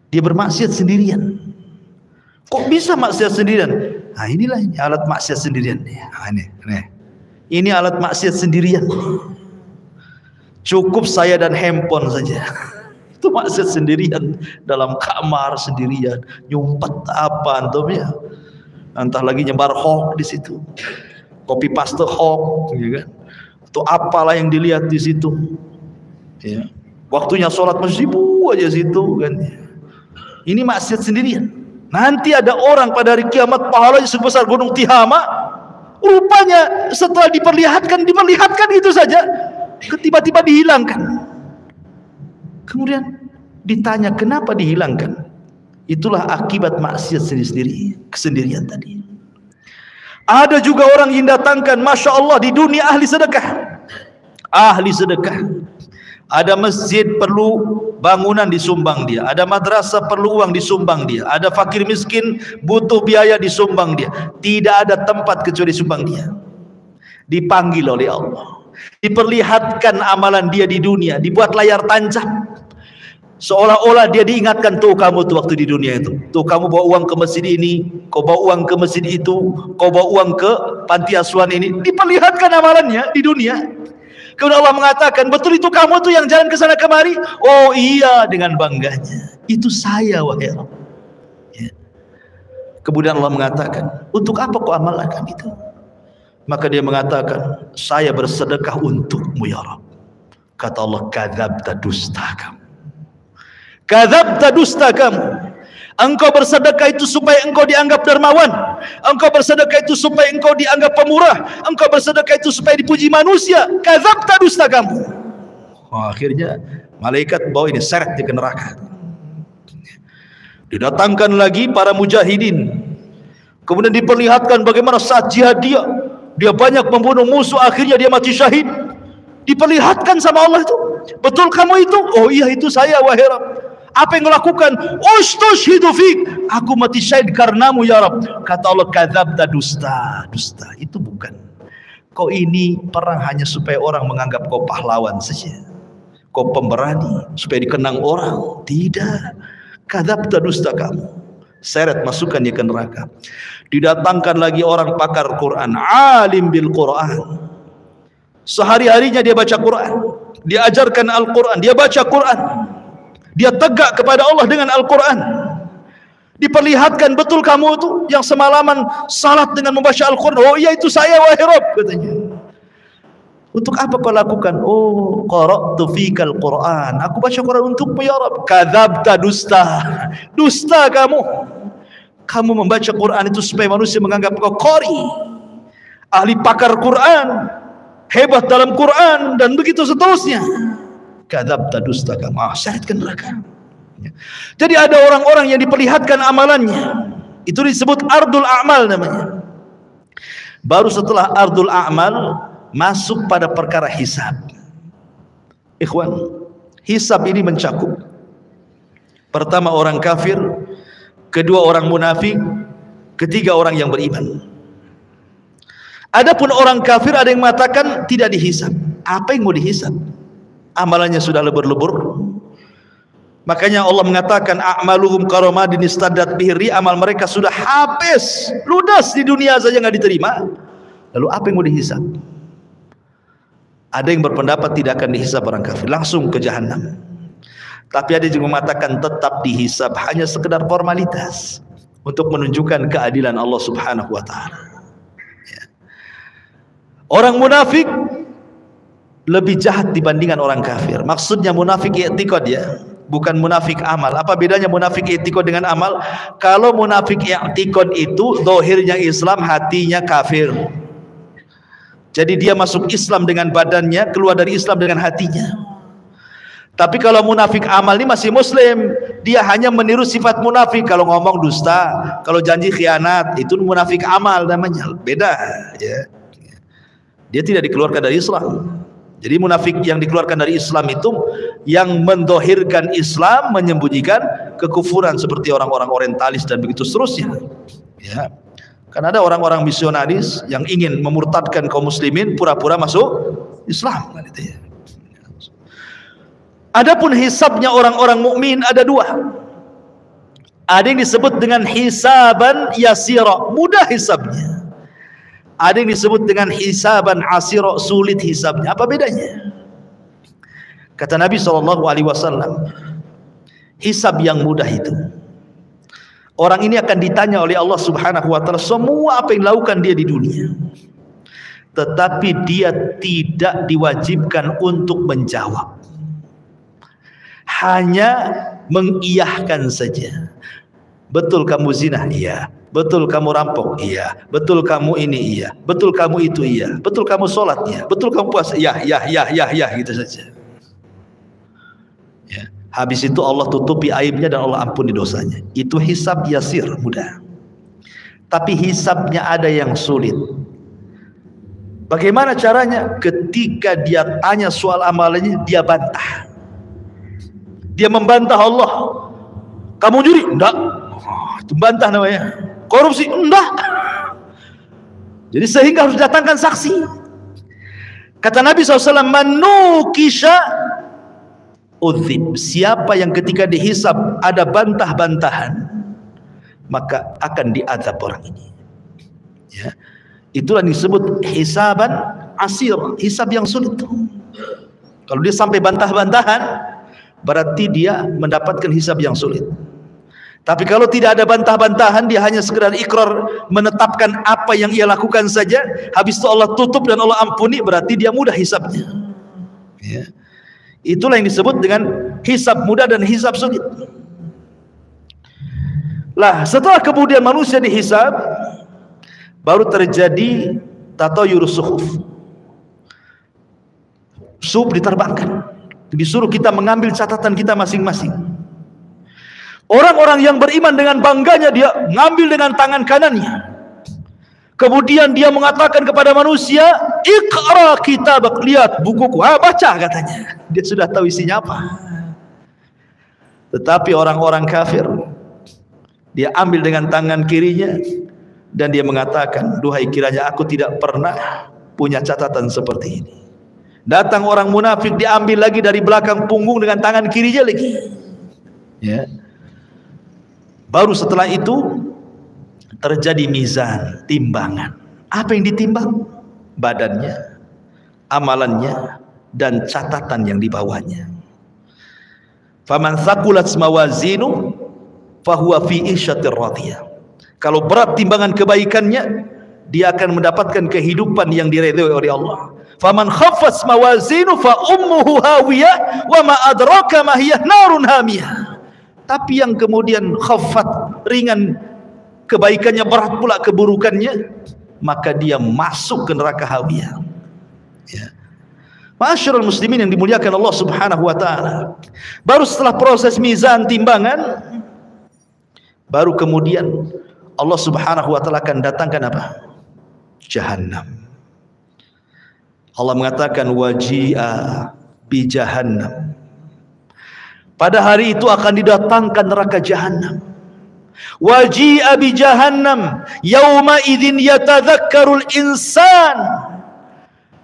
Dia bermaksiat sendirian. Kok bisa maksiat sendirian? Nah, inilah ini alat maksiat sendirian. Nah, ini alat maksiat sendirian. Cukup saya dan handphone saja. Itu maksiat sendirian, dalam kamar sendirian, nyumpet apa antum ya. Entah lagi nyebar hoax di situ. Copy paste hoax, ya kan? Atau apalah yang dilihat di situ. Ya. Waktunya sholat masjid aja situ kan. Ini maksiat sendirian. Nanti ada orang pada hari kiamat pahalanya sebesar gunung Tihamah. Rupanya setelah diperlihatkan itu saja, tiba-tiba dihilangkan. Kemudian ditanya kenapa dihilangkan? Itulah akibat maksiat sendiri, kesendirian tadi. Ada juga orang yang datangkan, masya Allah, di dunia ahli sedekah. Ahli sedekah. Ada masjid perlu bangunan disumbang dia, ada madrasah perlu uang disumbang dia, ada fakir miskin butuh biaya disumbang dia. Tidak ada tempat kecuali sumbang dia. Dipanggil oleh Allah, diperlihatkan amalan dia di dunia, dibuat layar tancap, seolah-olah dia diingatkan, tuh kamu tuh waktu di dunia itu, tuh kamu bawa uang ke masjid ini, kau bawa uang ke masjid itu, kau bawa uang ke panti asuhan ini. Diperlihatkan amalannya di dunia. Kemudian Allah mengatakan, betul itu kamu tuh yang jalan ke sana kemari? Oh iya, dengan bangganya. Itu saya, wahai Rabb. Ya. Kemudian Allah mengatakan, untuk apa kau amalkan itu? Maka dia mengatakan, saya bersedekah untukmu ya Rabb. Kata Allah, kadzabta, dusta kamu. Kadzabta, dusta kamu. Engkau bersedekah itu supaya engkau dianggap dermawan. Engkau bersedekah itu supaya engkau dianggap pemurah. Engkau bersedekah itu supaya dipuji manusia. Kadzabta, dusta kamu. Akhirnya malaikat bawa ini seret dia ke neraka. Didatangkan lagi para mujahidin. Kemudian diperlihatkan bagaimana saat jihad dia banyak membunuh musuh, akhirnya dia mati syahid. Diperlihatkan sama Allah itu, betul kamu itu? Oh iya, itu saya, wahai Rabb. Apa yang melakukan? Ustushhidu fik, aku mati syahid karenamu ya Rabb. Kata Allah, kadzabta, dusta. Itu bukan. Kau ini perang hanya supaya orang menganggap kau pahlawan saja, kau pemberani, supaya dikenang orang. Tidak. Kadzabta, dusta kamu. Seret, masukkan dia ke neraka. Didatangkan lagi orang pakar Quran, alim bil Quran. Sehari-harinya dia baca Quran, dia ajarkan Al-Quran, dia baca Quran, dia tegak kepada Allah dengan Al-Quran. Diperlihatkan, betul kamu itu yang semalaman salat dengan membaca Al-Quran? Oh iya, itu saya, wahai Rabb, katanya. Untuk apa kau lakukan? Oh, qara'tu fikal Quran, aku baca Quran untukmu ya Rabb. Kadzabta, dusta kamu membaca Quran itu supaya manusia menganggap kau qari, ahli pakar Quran, hebat dalam Quran, dan begitu seterusnya. Kadzabta, dusta kamu. Seret ke neraka. Jadi ada orang-orang yang diperlihatkan amalannya, itu disebut ardul a'mal namanya. Baru setelah ardul a'mal masuk pada perkara hisab. Ikhwan, hisab ini mencakup pertama orang kafir, kedua orang munafik, ketiga orang yang beriman. Adapun orang kafir ada yang mengatakan tidak dihisab. Apa yang mau dihisab? Amalannya sudah lebur-lebur. Makanya Allah mengatakan a'maluhum karamadin istaddat bihi, amal mereka sudah habis, ludas di dunia saja nggak diterima. Lalu apa yang mau dihisab? Ada yang berpendapat tidak akan dihisab orang kafir, langsung ke jahanam. Tapi ada yang mengatakan tetap dihisab, hanya sekedar formalitas untuk menunjukkan keadilan Allah Subhanahu wa taala. Orang munafik lebih jahat dibandingkan orang kafir. Maksudnya munafik i'tiqad ya, bukan munafik amal. Apa bedanya munafik i'tiqad dengan amal? Kalau munafik i'tiqad itu zahirnya Islam, hatinya kafir. Jadi dia masuk Islam dengan badannya, keluar dari Islam dengan hatinya. Tapi kalau munafik amal ini masih muslim, dia hanya meniru sifat munafik. Kalau ngomong dusta, kalau janji khianat, itu munafik amal namanya. Beda ya. Dia tidak dikeluarkan dari Islam. Jadi munafik yang dikeluarkan dari Islam itu yang mendohirkan Islam, menyembunyikan kekufuran, seperti orang-orang orientalis dan begitu seterusnya. Ya. Karena ada orang-orang misionaris yang ingin memurtadkan kaum muslimin, pura-pura masuk Islam. Adapun hisabnya orang-orang mukmin ada dua. Ada yang disebut dengan hisaban yasira, mudah hisabnya. Ada yang disebut dengan hisaban asira, sulit hisabnya. Apa bedanya? Kata Nabi SAW, hisab yang mudah itu, orang ini akan ditanya oleh Allah Subhanahu wa taala semua apa yang dilakukan dia di dunia, tetapi dia tidak diwajibkan untuk menjawab, hanya mengiyahkan saja. Betul kamu zina? Iya. Betul kamu rampok? Iya. Betul kamu ini? Iya. Betul kamu itu? Iya. Betul kamu sholat? Iya. Betul kamu puasa? Ya, gitu saja. Ya. Habis itu Allah tutupi aibnya dan Allah ampuni dosanya. Itu hisab yasir, mudah. Tapi hisabnya ada yang sulit. Bagaimana caranya? Ketika dia tanya soal amalannya, dia bantah. Dia membantah Allah. Kamu judi? Enggak. Itu bantah namanya. Korupsi? Enggak. Jadi sehingga harus datangkan saksi. Kata Nabi SAW, manukisha udzib. Siapa yang ketika dihisab ada bantah-bantahan, maka akan diazab orang ini. Ya. Itulah disebut hisaban asir, hisab yang sulit. Kalau dia sampai bantah-bantahan, berarti dia mendapatkan hisab yang sulit. Tapi kalau tidak ada bantah-bantahan, dia hanya sekedar ikrar, menetapkan apa yang ia lakukan saja, habis itu Allah tutup dan Allah ampuni, berarti dia mudah hisabnya. Ya. Itulah yang disebut dengan hisab mudah dan hisab sulit. Lah, setelah kemudian manusia dihisab, baru terjadi tatayurus suhuf. Suhuf diterbangkan. Disuruh kita mengambil catatan kita masing-masing. Orang-orang yang beriman dengan bangganya dia ngambil dengan tangan kanannya. Kemudian dia mengatakan kepada manusia, "Iqra kitabak," lihat bukuku, baca katanya. Dia sudah tahu isinya apa. Tetapi orang-orang kafir, dia ambil dengan tangan kirinya dan dia mengatakan, "Duhai, kiranya aku tidak pernah punya catatan seperti ini." Datang orang munafik, diambil lagi dari belakang punggung dengan tangan kirinya lagi. Ya. Baru setelah itu terjadi mizan, timbangan. Apa yang ditimbang? Badannya, amalannya, dan catatan yang dibawanya. Faman thaqulat mawazinu fahuwa fi isyatir radiyah. Kalau berat timbangan kebaikannya, dia akan mendapatkan kehidupan yang diridhoi oleh Allah. Faman khaffat mawazinu fa ummuhu hawiyah wa ma adraka ma hiya narun hamiyah. Tapi yang kemudian khaffat, ringan kebaikannya, berat pula keburukannya, maka dia masuk ke neraka hawiyah. Ya. Ma'asyiral muslimin yang dimuliakan Allah Subhanahu wa taala. Baru setelah proses mizan, timbangan, baru kemudian Allah Subhanahu wa taala akan datangkan apa? Jahannam. Allah mengatakan waji'a bi jahannam. Pada hari itu akan didatangkan neraka jahannam. Waji'a bi jahannam yauma idzin yatadzakkarul insan.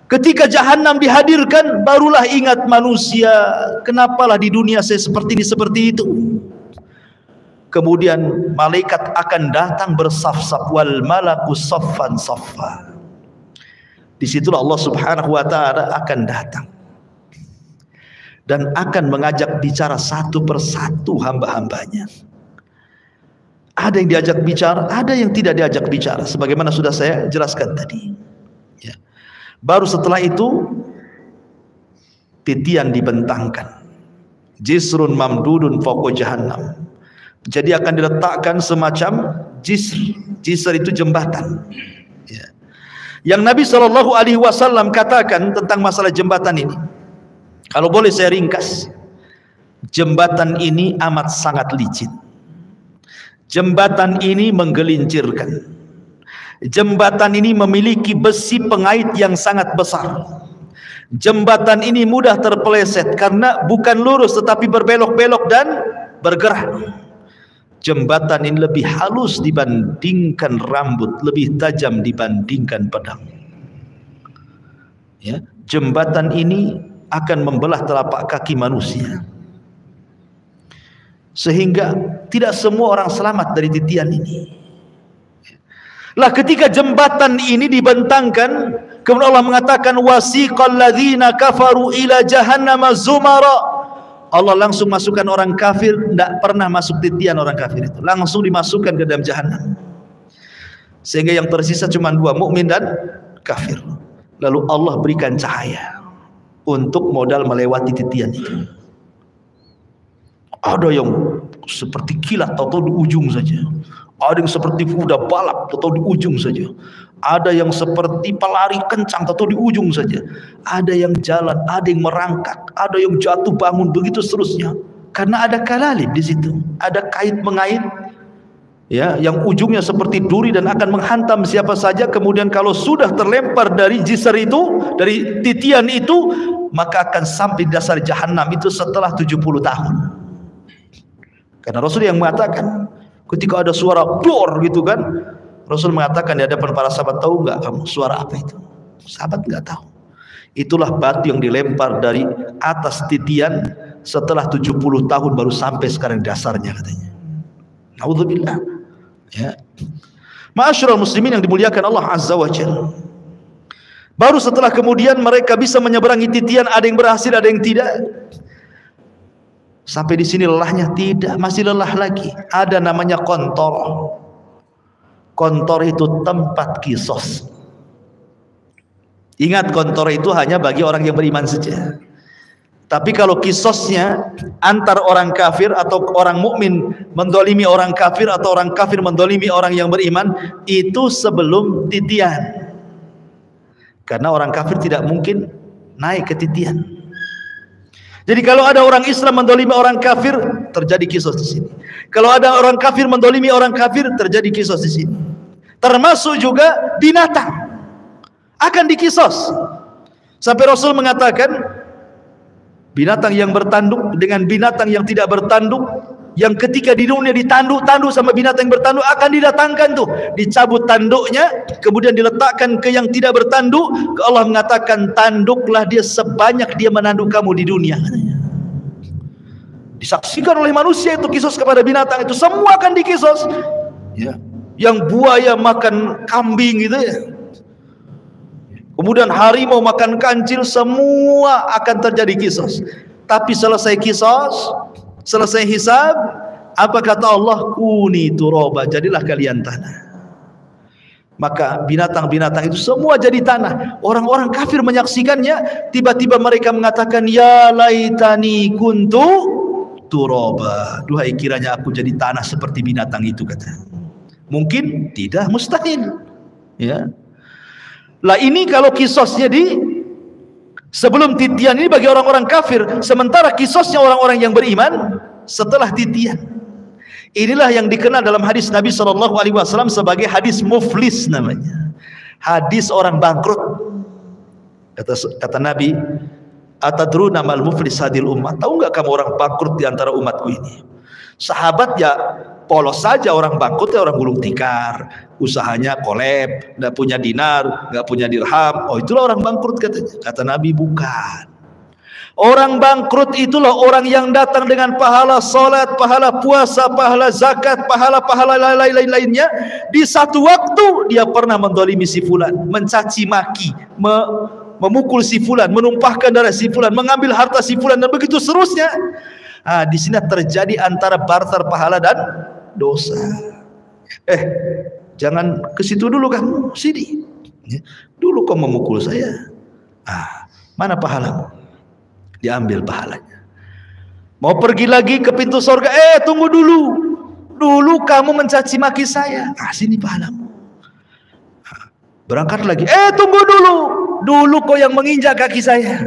Ketika jahannam dihadirkan, barulah ingat manusia, kenapalah di dunia saya seperti ini, seperti itu. Kemudian malaikat akan datang bersaf-saf, wal malaku saffan saffa. Disitulah Allah Subhanahu wa taala akan datang dan akan mengajak bicara satu persatu hamba-hambanya. Ada yang diajak bicara, ada yang tidak diajak bicara, sebagaimana sudah saya jelaskan tadi. Ya. Baru setelah itu titian dibentangkan, jisrun mamdudun fawqa jahannam. Jadi akan diletakkan semacam jisr. Jisr itu jembatan. Ya. Yang Nabi SAW katakan tentang masalah jembatan ini, kalau boleh saya ringkas, jembatan ini amat sangat licin. Jembatan ini menggelincirkan. Jembatan ini memiliki besi pengait yang sangat besar. Jembatan ini mudah terpeleset karena bukan lurus tetapi berbelok-belok dan bergerak. Jembatan ini lebih halus dibandingkan rambut, lebih tajam dibandingkan pedang. Ya, jembatan ini akan membelah telapak kaki manusia, sehingga tidak semua orang selamat dari titian ini. Lah ketika jembatan ini dibentangkan, kemudian Allah mengatakan wasiqal ladzina kafaru ila jahannama zumara. Allah langsung masukkan orang kafir, tidak pernah masuk titian orang kafir itu, langsung dimasukkan ke dalam jahannam. Sehingga yang tersisa cuma dua, mukmin dan kafir. Lalu Allah berikan cahaya untuk modal melewati titian itu. Ada yang seperti kilat atau di ujung saja. Ada yang seperti kuda balap atau di ujung saja. Ada yang seperti pelari kencang atau di ujung saja. Ada yang jalan, ada yang merangkak, ada yang jatuh bangun, begitu seterusnya. Karena ada kalalib di situ, ada kait mengait, ya, yang ujungnya seperti duri dan akan menghantam siapa saja. Kemudian kalau sudah terlempar dari jisr itu, dari titian itu, maka akan sampai di dasar jahannam itu setelah 70 tahun. Karena Rasul yang mengatakan, ketika ada suara dor gitu kan, Rasul mengatakan di hadapan para sahabat, tahu enggak kamu suara apa itu? Sahabat enggak tahu. Itulah batu yang dilempar dari atas titian setelah 70 tahun baru sampai sekarang dasarnya katanya. Nauzubillah. Ya. Ma'asyiral muslimin yang dimuliakan Allah Azza wa Jalla. Baru setelah kemudian mereka bisa menyeberangi titian, ada yang berhasil, ada yang tidak. Sampai di sini lelahnya? Tidak, masih lelah lagi. Ada namanya kontor. Kontor itu tempat kisos. Ingat, kontor itu hanya bagi orang yang beriman saja. Tapi kalau kisosnya antar orang kafir atau orang mukmin mendolimi orang kafir atau orang kafir mendolimi orang yang beriman, itu sebelum titian. Karena orang kafir tidak mungkin naik ke titian. Jadi kalau ada orang Islam mendolimi orang kafir, terjadi kisos di sini. Kalau ada orang kafir mendolimi orang kafir, terjadi kisos di sini. Termasuk juga binatang akan dikisos. Sampai Rasul mengatakan, binatang yang bertanduk dengan binatang yang tidak bertanduk, yang ketika di dunia ditanduk-tanduk sama binatang yang bertanduk, akan didatangkan tuh, dicabut tanduknya, kemudian diletakkan ke yang tidak bertanduk. Allah mengatakan, tanduklah dia sebanyak dia menanduk kamu di dunia. Disaksikan oleh manusia itu kisos kepada binatang itu, semua akan dikisos. Ya. Yang buaya makan kambing gitu ya, kemudian harimau makan kancil, semua akan terjadi kisos. Tapi selesai kisos, selesai hisab, apa kata Allah? Kuni turaba, jadilah kalian tanah. Maka binatang-binatang itu semua jadi tanah. Orang-orang kafir menyaksikannya, tiba-tiba mereka mengatakan, ya laitani kuntu turaba, duhai kiranya aku jadi tanah seperti binatang itu, kata. Mungkin tidak, mustahil. Ya. Lah ini kalau kisosnya di sebelum titian ini bagi orang-orang kafir, sementara kisosnya orang-orang yang beriman setelah titian. Inilah yang dikenal dalam hadis Nabi SAW sebagai hadis muflis namanya. Hadis orang bangkrut. Kata Nabi, atadruna mal muflis hadil ummah? Tahu enggak kamu orang bangkrut di antara umatku ini? Sahabat ya polos saja, orang bangkrut ya orang gulung tikar, usahanya kolab, tidak punya dinar, nggak punya dirham. Oh, itulah orang bangkrut katanya. Kata Nabi, bukan. Orang bangkrut itulah orang yang datang dengan pahala salat, pahala puasa, pahala zakat, pahala-pahala lain-lainnya. Di satu waktu dia pernah mendolimi si fulan, mencaci maki, memukul si fulan, menumpahkan darah si fulan, mengambil harta si fulan, dan begitu seterusnya. Di sini terjadi antara barter pahala dan dosa. Jangan ke situ dulu kamu, sini. Dulu kau memukul saya. Mana pahalamu? Diambil pahalanya. Mau pergi lagi ke pintu surga, tunggu dulu. Dulu kamu mencaci maki saya. Sini pahalamu. Berangkat lagi, tunggu dulu. Dulu kau yang menginjak kaki saya.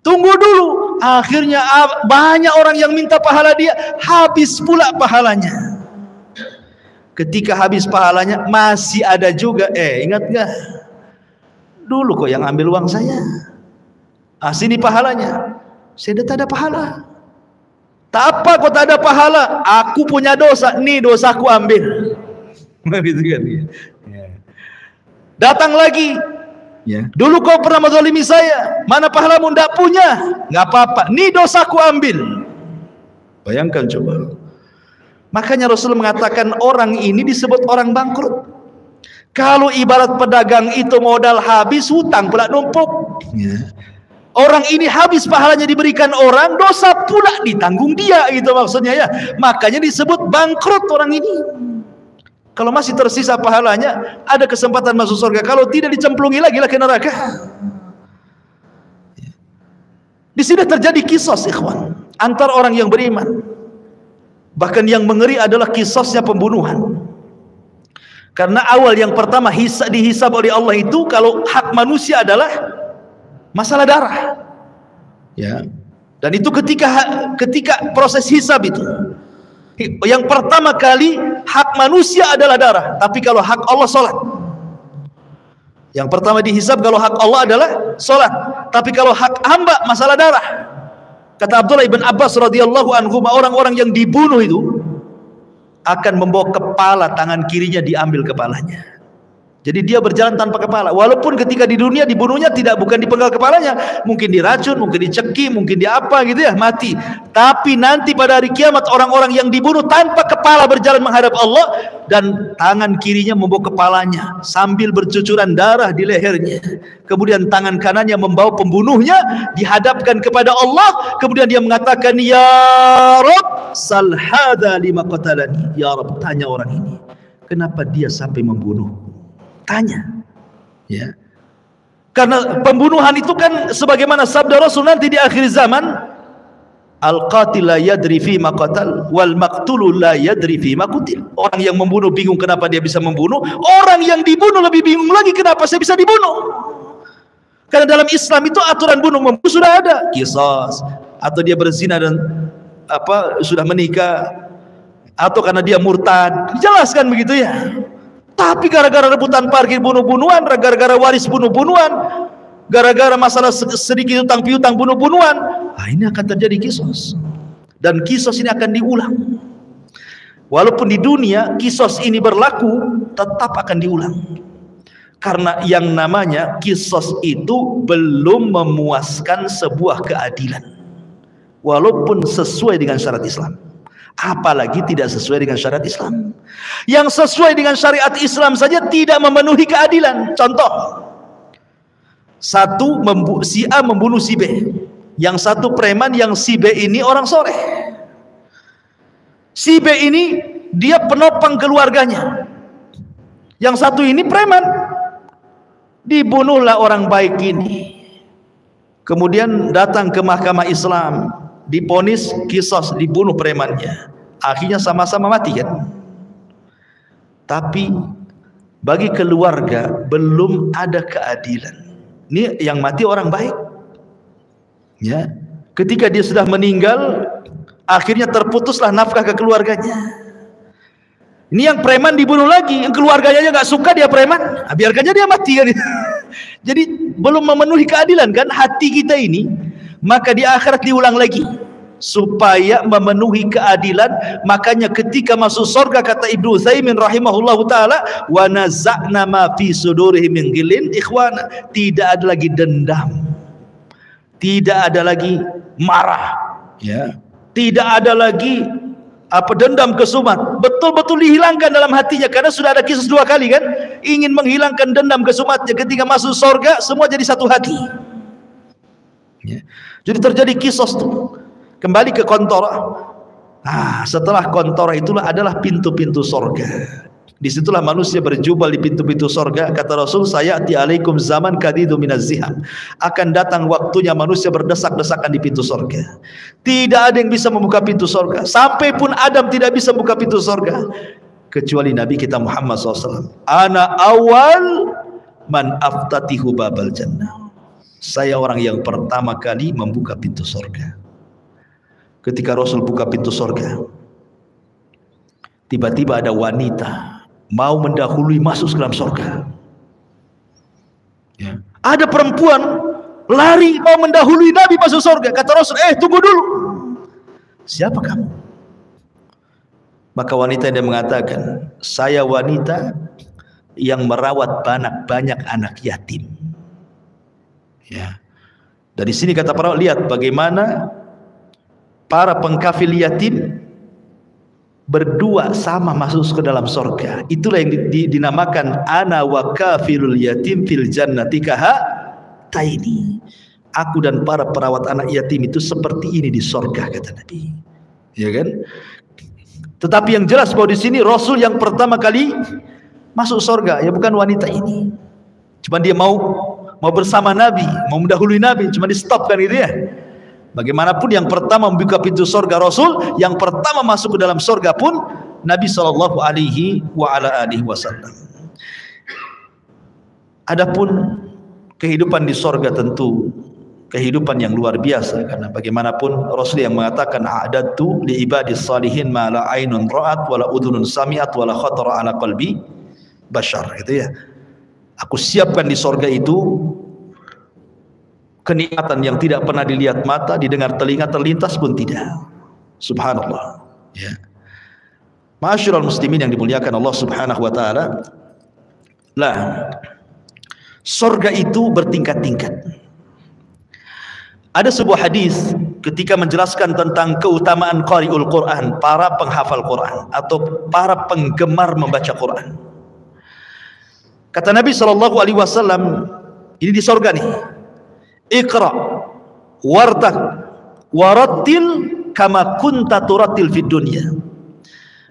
Tunggu dulu. Akhirnya banyak orang yang minta pahala dia, habis pula pahalanya. Ketika habis pahalanya, masih ada juga, ingat gak? Dulu kok yang ambil uang saya. Sini pahalanya. Saya tak ada pahala. Tak apa kok tak ada pahala, aku punya dosa, nih dosaku ambil. Gitu kan? Datang lagi. Dulu kau pernah menzalimi saya, mana pahalamu? Tidak punya, nggak apa-apa, nih dosaku ambil. Bayangkan coba. Makanya Rasul mengatakan orang ini disebut orang bangkrut. Kalau ibarat pedagang itu modal habis, hutang pula numpuk. Orang ini habis pahalanya diberikan orang, dosa pula ditanggung dia, itu maksudnya ya. Makanya disebut bangkrut orang ini. Kalau masih tersisa pahalanya, ada kesempatan masuk surga. Kalau tidak, dicemplungi lagi ke neraka. Di sini terjadi kisos, ikhwan, antar orang yang beriman. Bahkan yang mengeri adalah kisosnya pembunuhan. Karena awal yang pertama dihisab oleh Allah itu, kalau hak manusia adalah masalah darah. Dan itu ketika proses hisab itu, yang pertama kali hak manusia adalah darah. Tapi kalau hak Allah, salat. Yang pertama dihisab kalau hak Allah adalah salat. Tapi kalau hak hamba, masalah darah. Kata Abdullah ibn Abbas radhiyallahu anhu, orang-orang yang dibunuh itu akan membawa kepala, tangan kirinya diambil kepalanya. Jadi dia berjalan tanpa kepala. Walaupun ketika di dunia dibunuhnya bukan dipenggal kepalanya, mungkin diracun, mungkin dicekik, mungkin diapa gitu ya, mati. Tapi nanti pada hari kiamat orang-orang yang dibunuh tanpa kepala berjalan menghadap Allah, dan tangan kirinya membawa kepalanya sambil bercucuran darah di lehernya. Kemudian tangan kanannya membawa pembunuhnya dihadapkan kepada Allah. Kemudian dia mengatakan, ya Rabb, sal hadza lima qatalani. Ya Rabb, tanya orang ini, kenapa dia sampai membunuh? Tanya, ya. Karena pembunuhan itu kan sebagaimana sabda Rasul nanti di akhir zaman, al-qatil la yadri fi ma qatal wal maqtul la yadri fi ma qutil. Orang yang membunuh bingung kenapa dia bisa membunuh, orang yang dibunuh lebih bingung lagi kenapa saya bisa dibunuh. Karena dalam Islam itu aturan bunuh membunuh sudah ada, qisas. Atau dia berzina dan sudah menikah, atau karena dia murtad, dijelaskan begitu ya. Tapi gara-gara rebutan parkir bunuh-bunuhan, gara-gara waris bunuh-bunuhan, gara-gara masalah sedikit utang piutang bunuh-bunuhan, ini akan terjadi qisas. Dan qisas ini akan diulang. Walaupun di dunia qisas ini berlaku, tetap akan diulang. Karena yang namanya qisas itu belum memuaskan sebuah keadilan, walaupun sesuai dengan syariat Islam. Apalagi tidak sesuai dengan syariat Islam. Yang sesuai dengan syariat Islam saja tidak memenuhi keadilan. Contoh, si A membunuh si B, yang satu preman, yang si B ini orang soleh. Si B ini dia penopang keluarganya, yang satu ini preman. Dibunuhlah orang baik ini, kemudian datang ke mahkamah Islam, diponis qisas, dibunuh premannya, akhirnya sama-sama mati kan. Tapi bagi keluarga belum ada keadilan. Ini yang mati orang baik ya, ketika dia sudah meninggal akhirnya terputuslah nafkah ke keluarganya. Ini yang preman dibunuh lagi, yang keluarganya aja nggak suka dia preman, biarkannya dia mati kan. Jadi belum memenuhi keadilan kan hati kita ini. Maka di akhirat diulang lagi supaya memenuhi keadilan. Makanya ketika masuk surga, kata Ibnu Utsaimin rahimahullahu taala, wa naza'na ma fi sudurihim min ghillin ikhwana, tidak ada lagi dendam, tidak ada lagi marah ya, tidak ada lagi dendam kesumat, betul-betul dihilangkan dalam hatinya. Karena sudah ada kisah 2 kali kan, ingin menghilangkan dendam kesumatnya. Ketika masuk surga semua jadi satu hati ya. Jadi terjadi kisah tuh. Kembali ke kontora. Setelah kontora itulah adalah pintu-pintu surga. Disitulah manusia berjubel di pintu-pintu surga. Kata Rasul, sayati alaikum zaman kadidu minaz ziham, akan datang waktunya manusia berdesak-desakan di pintu surga. Tidak ada yang bisa membuka pintu surga. Sampai pun Adam tidak bisa membuka pintu surga, kecuali Nabi kita Muhammad SAW. Ana awal man aftatihu babal jannah, saya orang yang pertama kali membuka pintu surga. Ketika Rasul buka pintu surga, tiba-tiba ada wanita mau mendahului masuk ke dalam surga ya. Ada perempuan lari mau mendahului Nabi masuk surga. Kata Rasul, tunggu dulu, siapa kamu? Maka wanita dia mengatakan, saya wanita yang merawat banyak anak yatim ya. Dari sini kata para, lihat bagaimana para pengkafil yatim berdua sama masuk ke dalam surga. Itulah yang dinamakan ana wa kafilul yatim fil jannati kahataini. Aku dan para perawat anak yatim itu seperti ini di surga, kata Nabi. Ya kan? Tetapi yang jelas bahwa di sini Rasul yang pertama kali masuk surga ya bukan wanita ini. Cuma dia mau bersama Nabi, mau mendahului Nabi, cuma di stop kan gitu ya. Bagaimanapun yang pertama membuka pintu surga Rasul, yang pertama masuk ke dalam surga pun Nabi sallallahu alaihi wasallam. Adapun kehidupan di surga tentu kehidupan yang luar biasa, karena bagaimanapun Rasul yang mengatakan a'dadtu li ibadis salihin ma la ainun ra'at wa la udhunun sami'at wa la khatara ala qalbi bashar, gitu ya. Aku siapkan di surga itu kenikmatan yang tidak pernah dilihat mata, didengar telinga, terlintas pun tidak. Subhanallah ya. Ma'asyiral muslimin yang dimuliakan Allah Subhanahu wa taala. Surga itu bertingkat-tingkat. Ada sebuah hadis ketika menjelaskan tentang keutamaan qari'ul Quran, para penghafal Quran atau para penggemar membaca Quran. Kata Nabi SAW, ini di surga nih, Iqra wartaq warattil kama kunta turattil fid dunya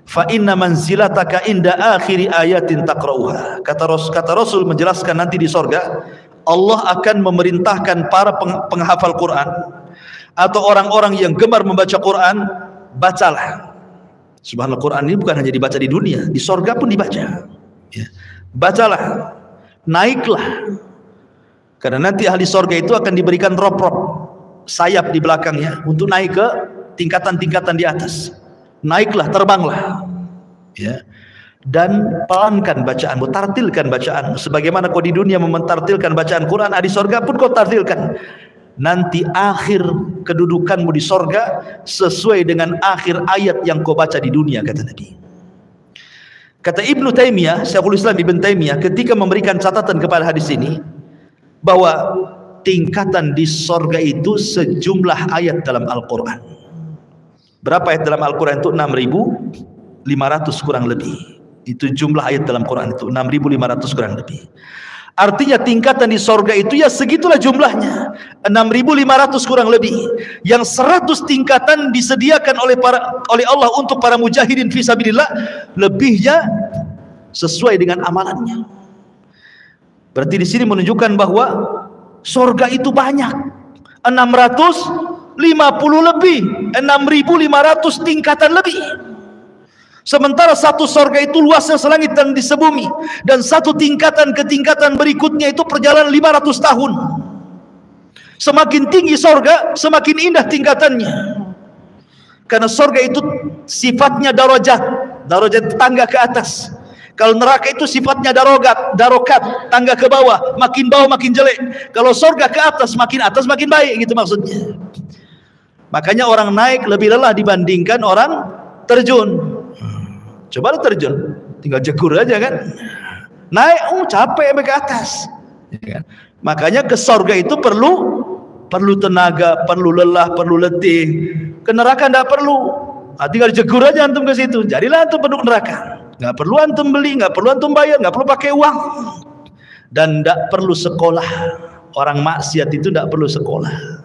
fa inna manzilataka inda akhiri ayatin taqra'uha. Kata Rasul menjelaskan nanti di surga Allah akan memerintahkan para penghafal Quran atau orang-orang yang gemar membaca Quran, bacalah. Subhanallah, Quran ini bukan hanya dibaca di dunia, di surga pun dibaca ya. Bacalah, naiklah Karena nanti ahli sorga itu akan diberikan rop-rop sayap di belakangnya untuk naik ke tingkatan-tingkatan di atas. Naiklah, terbanglah, ya. Dan pelankan bacaanmu, tartilkan bacaanmu. Sebagaimana kau di dunia mentartilkan bacaan Quran, di sorga pun kau tartilkan. Nanti akhir kedudukanmu di sorga sesuai dengan akhir ayat yang kau baca di dunia, kata Nabi. Kata Ibnu Taimiyah, Syekhul Islam Ibnu Taimiyah, ketika memberikan catatan kepada hadis ini, bahwa tingkatan di sorga itu sejumlah ayat dalam Al-Quran. Berapa ayat dalam Al-Quran itu? 6.500 kurang lebih. Itu jumlah ayat dalam Quran itu 6.500 kurang lebih. Artinya tingkatan di sorga itu ya segitulah jumlahnya, 6.500 kurang lebih. Yang 100 tingkatan disediakan oleh Allah untuk para mujahidin fisabilillah, lebihnya sesuai dengan amalannya. Berarti di sini menunjukkan bahwa sorga itu banyak, 650 lebih, 6.500 tingkatan lebih. Sementara satu sorga itu luasnya selangit dan di sebumi, dan satu tingkatan ke tingkatan berikutnya itu perjalanan 500 tahun. Semakin tinggi sorga, semakin indah tingkatannya. Karena sorga itu sifatnya darajat tangga ke atas. Kalau neraka itu sifatnya darokat, tangga ke bawah makin jelek. Kalau sorga ke atas makin baik, gitu maksudnya. Makanya orang naik lebih lelah dibandingkan orang terjun. Coba lu terjun, tinggal jegur aja kan. Naik, capek sampai ke atas. Makanya ke sorga itu perlu tenaga, perlu lelah, perlu letih. Ke neraka tidak perlu. Tinggal jegur aja antum ke situ. Jadilah antum penduduk neraka. Nggak perlu antum beli, nggak perlu antum bayar, nggak perlu pakai uang, dan nggak perlu sekolah. Orang maksiat itu nggak perlu sekolah.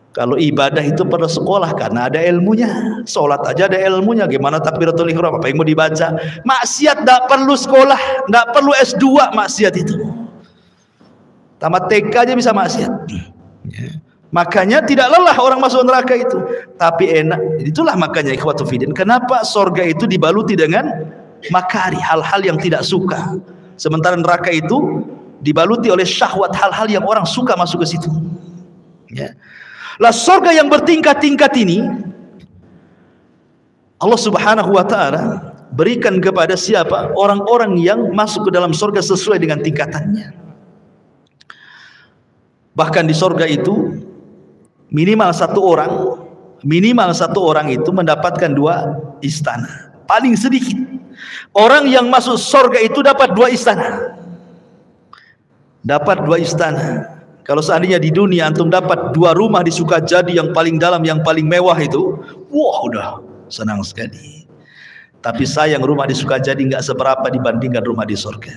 Kalau ibadah itu perlu sekolah karena ada ilmunya. Sholat aja ada ilmunya. Gimana takbiratul ihram, apa yang mau dibaca? Maksiat nggak perlu sekolah, nggak perlu S2 maksiat itu. Tamat TK aja bisa maksiat. Makanya tidak lelah orang masuk neraka itu, tapi enak. Itulah makanya ikhwatu fiddin, kenapa sorga itu dibaluti dengan makari, hal-hal yang tidak suka. Sementara neraka itu dibaluti oleh syahwat, hal-hal yang orang suka masuk ke situ. Ya. Lah sorga yang bertingkat-tingkat ini Allah Subhanahu wa ta'ala berikan kepada siapa? Orang-orang yang masuk ke dalam sorga sesuai dengan tingkatannya. Bahkan di sorga itu minimal satu orang itu mendapatkan 2 istana. Paling sedikit orang yang masuk sorga itu dapat 2 istana. Dapat 2 istana. Kalau seandainya di dunia antum dapat 2 rumah di Sukajadi yang paling dalam, yang paling mewah itu, wah udah senang sekali. Tapi sayang rumah di Sukajadi nggak seberapa dibandingkan rumah di sorga.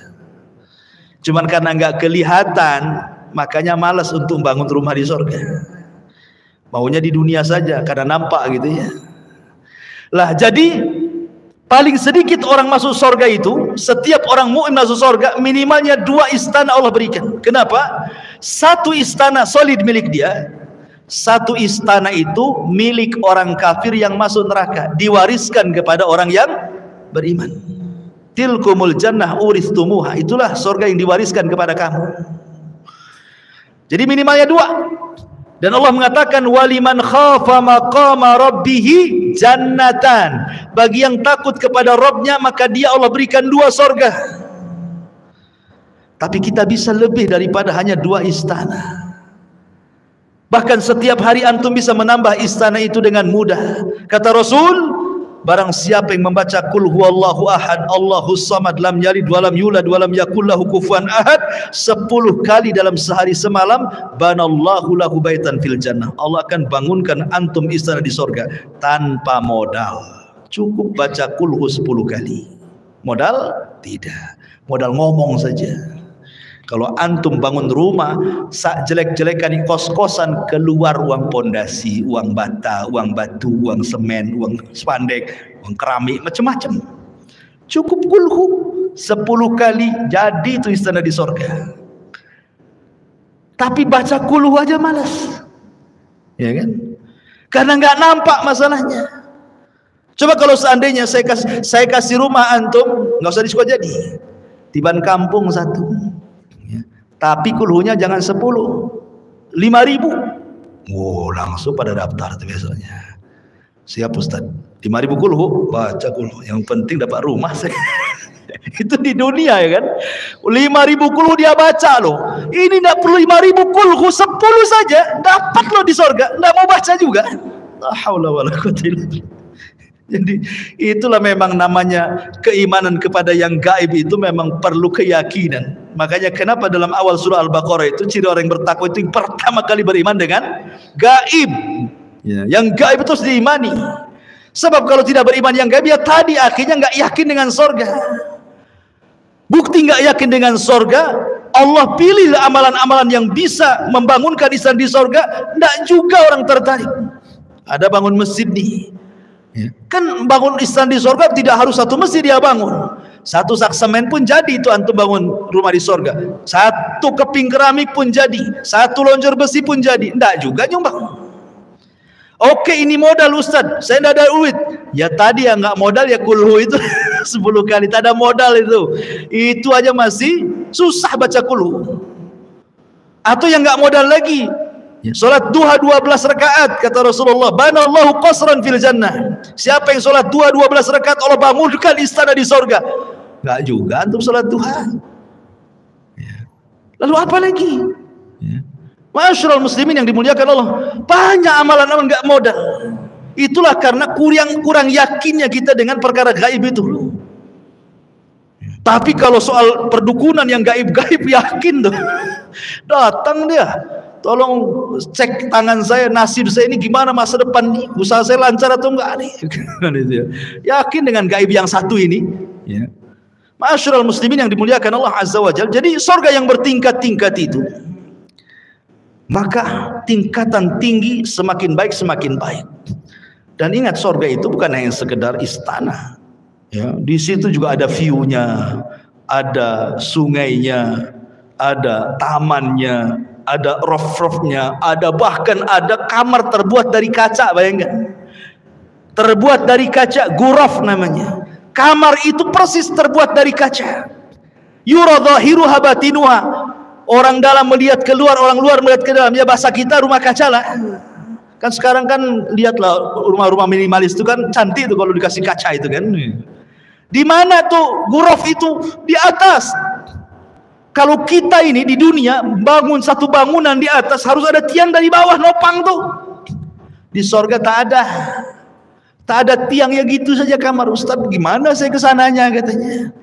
Cuman karena nggak kelihatan, makanya malas untuk bangun rumah di sorga. Maunya di dunia saja karena nampak gitu ya. Lah jadi paling sedikit orang masuk sorga itu, setiap orang mukmin masuk sorga minimalnya 2 istana Allah berikan. Kenapa? 1 istana solid milik dia, 1 istana itu milik orang kafir yang masuk neraka, diwariskan kepada orang yang beriman. Tilkumul jannah uristumuha, itulah sorga yang diwariskan kepada kamu. Jadi minimalnya 2. Dan Allah mengatakan waliman khafa maqama rabbihi jannatan. Bagi yang takut kepada Rabbnya maka dia Allah berikan 2 sorga. Tapi kita bisa lebih daripada hanya 2 istana. Bahkan setiap hari antum bisa menambah istana itu dengan mudah. Kata Rasul, barang siapa yang membaca Qul huwallahu ahad, Allahus samad, lam yalid walam yulad walam yakul lahu kufuwan ahad 10 kali dalam sehari semalam, banallahu lahu baitan fil jannah. Allah akan bangunkan antum istana di sorga tanpa modal. Cukup baca Qul hu 10 kali. Modal? Tidak. Modal ngomong saja. Kalau antum bangun rumah, sak jelek-jelekan kos-kosan, keluar uang pondasi, uang bata, uang batu, uang semen, uang spandek, uang keramik, macam-macam. Cukup kulhu 10 kali jadi itu istana di sorga. Tapi baca kulhu aja malas, ya kan? Karena nggak nampak masalahnya. Coba kalau seandainya saya kasih rumah antum, nggak usah di Sukajadi, di Ban Kampung 1. Tapi kulhunya jangan 10, 5.000. Oh, langsung pada daftar tuh biasanya. Siap Ustaz, 5.000 kulhu, baca kulhu. Yang penting dapat rumah saya. Itu di dunia ya kan. 5.000 kulhu dia baca loh. Ini tidak perlu 5.000 kulhu, 10 saja dapat loh di sorga. Tidak mau baca juga. La haula wala quwwata illa billah. Jadi itulah memang namanya keimanan kepada yang gaib itu memang perlu keyakinan. Makanya kenapa dalam awal surah Al-Baqarah itu ciri orang yang bertakwa itu pertama kali beriman dengan gaib. Ya, yang gaib itu harus diimani. Sebab kalau tidak beriman yang gaib ya tadi akhirnya nggak yakin dengan sorga. Bukti nggak yakin dengan sorga, Allah pilih amalan-amalan yang bisa membangunkan insan di sorga, nggak juga orang tertarik. Ada bangun masjid nih. Ya. Kan bangun istan di sorga tidak harus satu masjid dia bangun. Satu sak semen pun jadi itu antum bangun rumah di sorga. Satu keping keramik pun jadi. Satu lonjor besi pun jadi. Nggak juga nyumbang. Oke ini modal Ustaz, saya tidak ada duit. Ya tadi yang nggak modal ya kulhu itu 10 kali. Tak ada modal itu. Itu aja masih susah baca kulhu. Atau yang nggak modal lagi. Ya, solat duha 12 rakaat kata Rasulullah, banallahu qasran fil jannah. Siapa yang solat duha 12 rakaat Allah bangunkan istana di sorga. Enggak juga antum solat duha. Ya. Lalu apa lagi? Ya. Ma'asyiral muslimin yang dimuliakan Allah, banyak amalan-amalan enggak modal. Itulah karena kurang yakinnya kita dengan perkara gaib itu. Tapi kalau soal perdukunan yang gaib-gaib yakin tuh. Datang dia. Tolong cek tangan saya, nasib saya ini gimana masa depan nih, usaha saya lancar atau enggak nih. Yakin dengan gaib yang satu ini. Ya. Ma'asyiral muslimin yang dimuliakan Allah Azza wa Jalla. Jadi surga yang bertingkat-tingkat itu, maka tingkatan tinggi semakin baik semakin baik. Dan ingat surga itu bukan hanya sekedar istana. Ya, di situ juga ada view-nya, ada sungainya, ada tamannya, ada roof-roofnya, bahkan ada kamar terbuat dari kaca, bayangkan. Terbuat dari kaca, ghuraf namanya. Kamar itu persis terbuat dari kaca. Yura dhahiruha batinuha. Orang dalam melihat keluar, orang luar melihat ke dalam. Ya bahasa kita rumah kaca lah. Kan sekarang kan lihatlah rumah-rumah minimalis itu kan cantik tuh kalau dikasih kaca itu kan. Di mana tuh ghuraf itu? Di atas. Kalau kita ini di dunia bangun satu bangunan di atas harus ada tiang dari bawah nopang tuh. Di sorga tak ada. Tak ada tiang ya gitu saja kamar. Ustaz gimana saya kesananya katanya.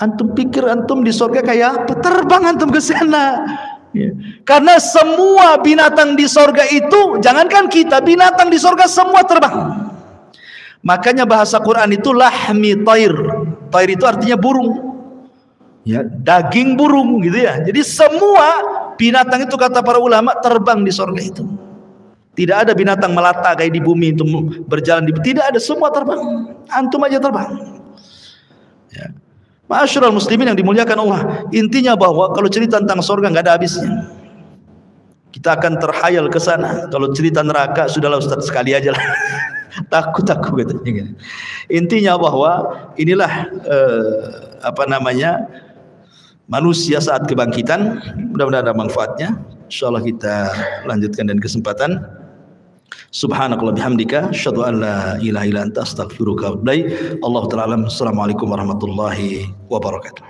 Antum pikir antum di sorga kayak apa? Terbang antum ke sana. Ya. Karena semua binatang di sorga itu, jangankan kita, binatang di sorga semua terbang. Makanya bahasa Quran itu lahmi tair. Tair itu artinya burung. Ya, daging burung gitu ya. Jadi semua binatang itu kata para ulama terbang di sorga itu. Tidak ada binatang melata kayak di bumi itu berjalan di, tidak ada, semua terbang. Antum aja terbang. Ya. Ma'asyiral muslimin yang dimuliakan Allah, intinya bahwa kalau cerita tentang sorga nggak ada habisnya. Kita akan terhayal ke sana. Kalau cerita neraka sudahlah Ustaz sekali aja lah. Takut katanya. Intinya bahwa inilah manusia saat kebangkitan. Mudah-mudahan ada manfaatnya. Insyaallah kita lanjutkan dan kesempatan. Subhanakallah bihamdika asyhadu an la ilaha illa anta astaghfiruka wa atubu ilaik. Allahu ta'ala alam. Assalamualaikum warahmatullahi wabarakatuh.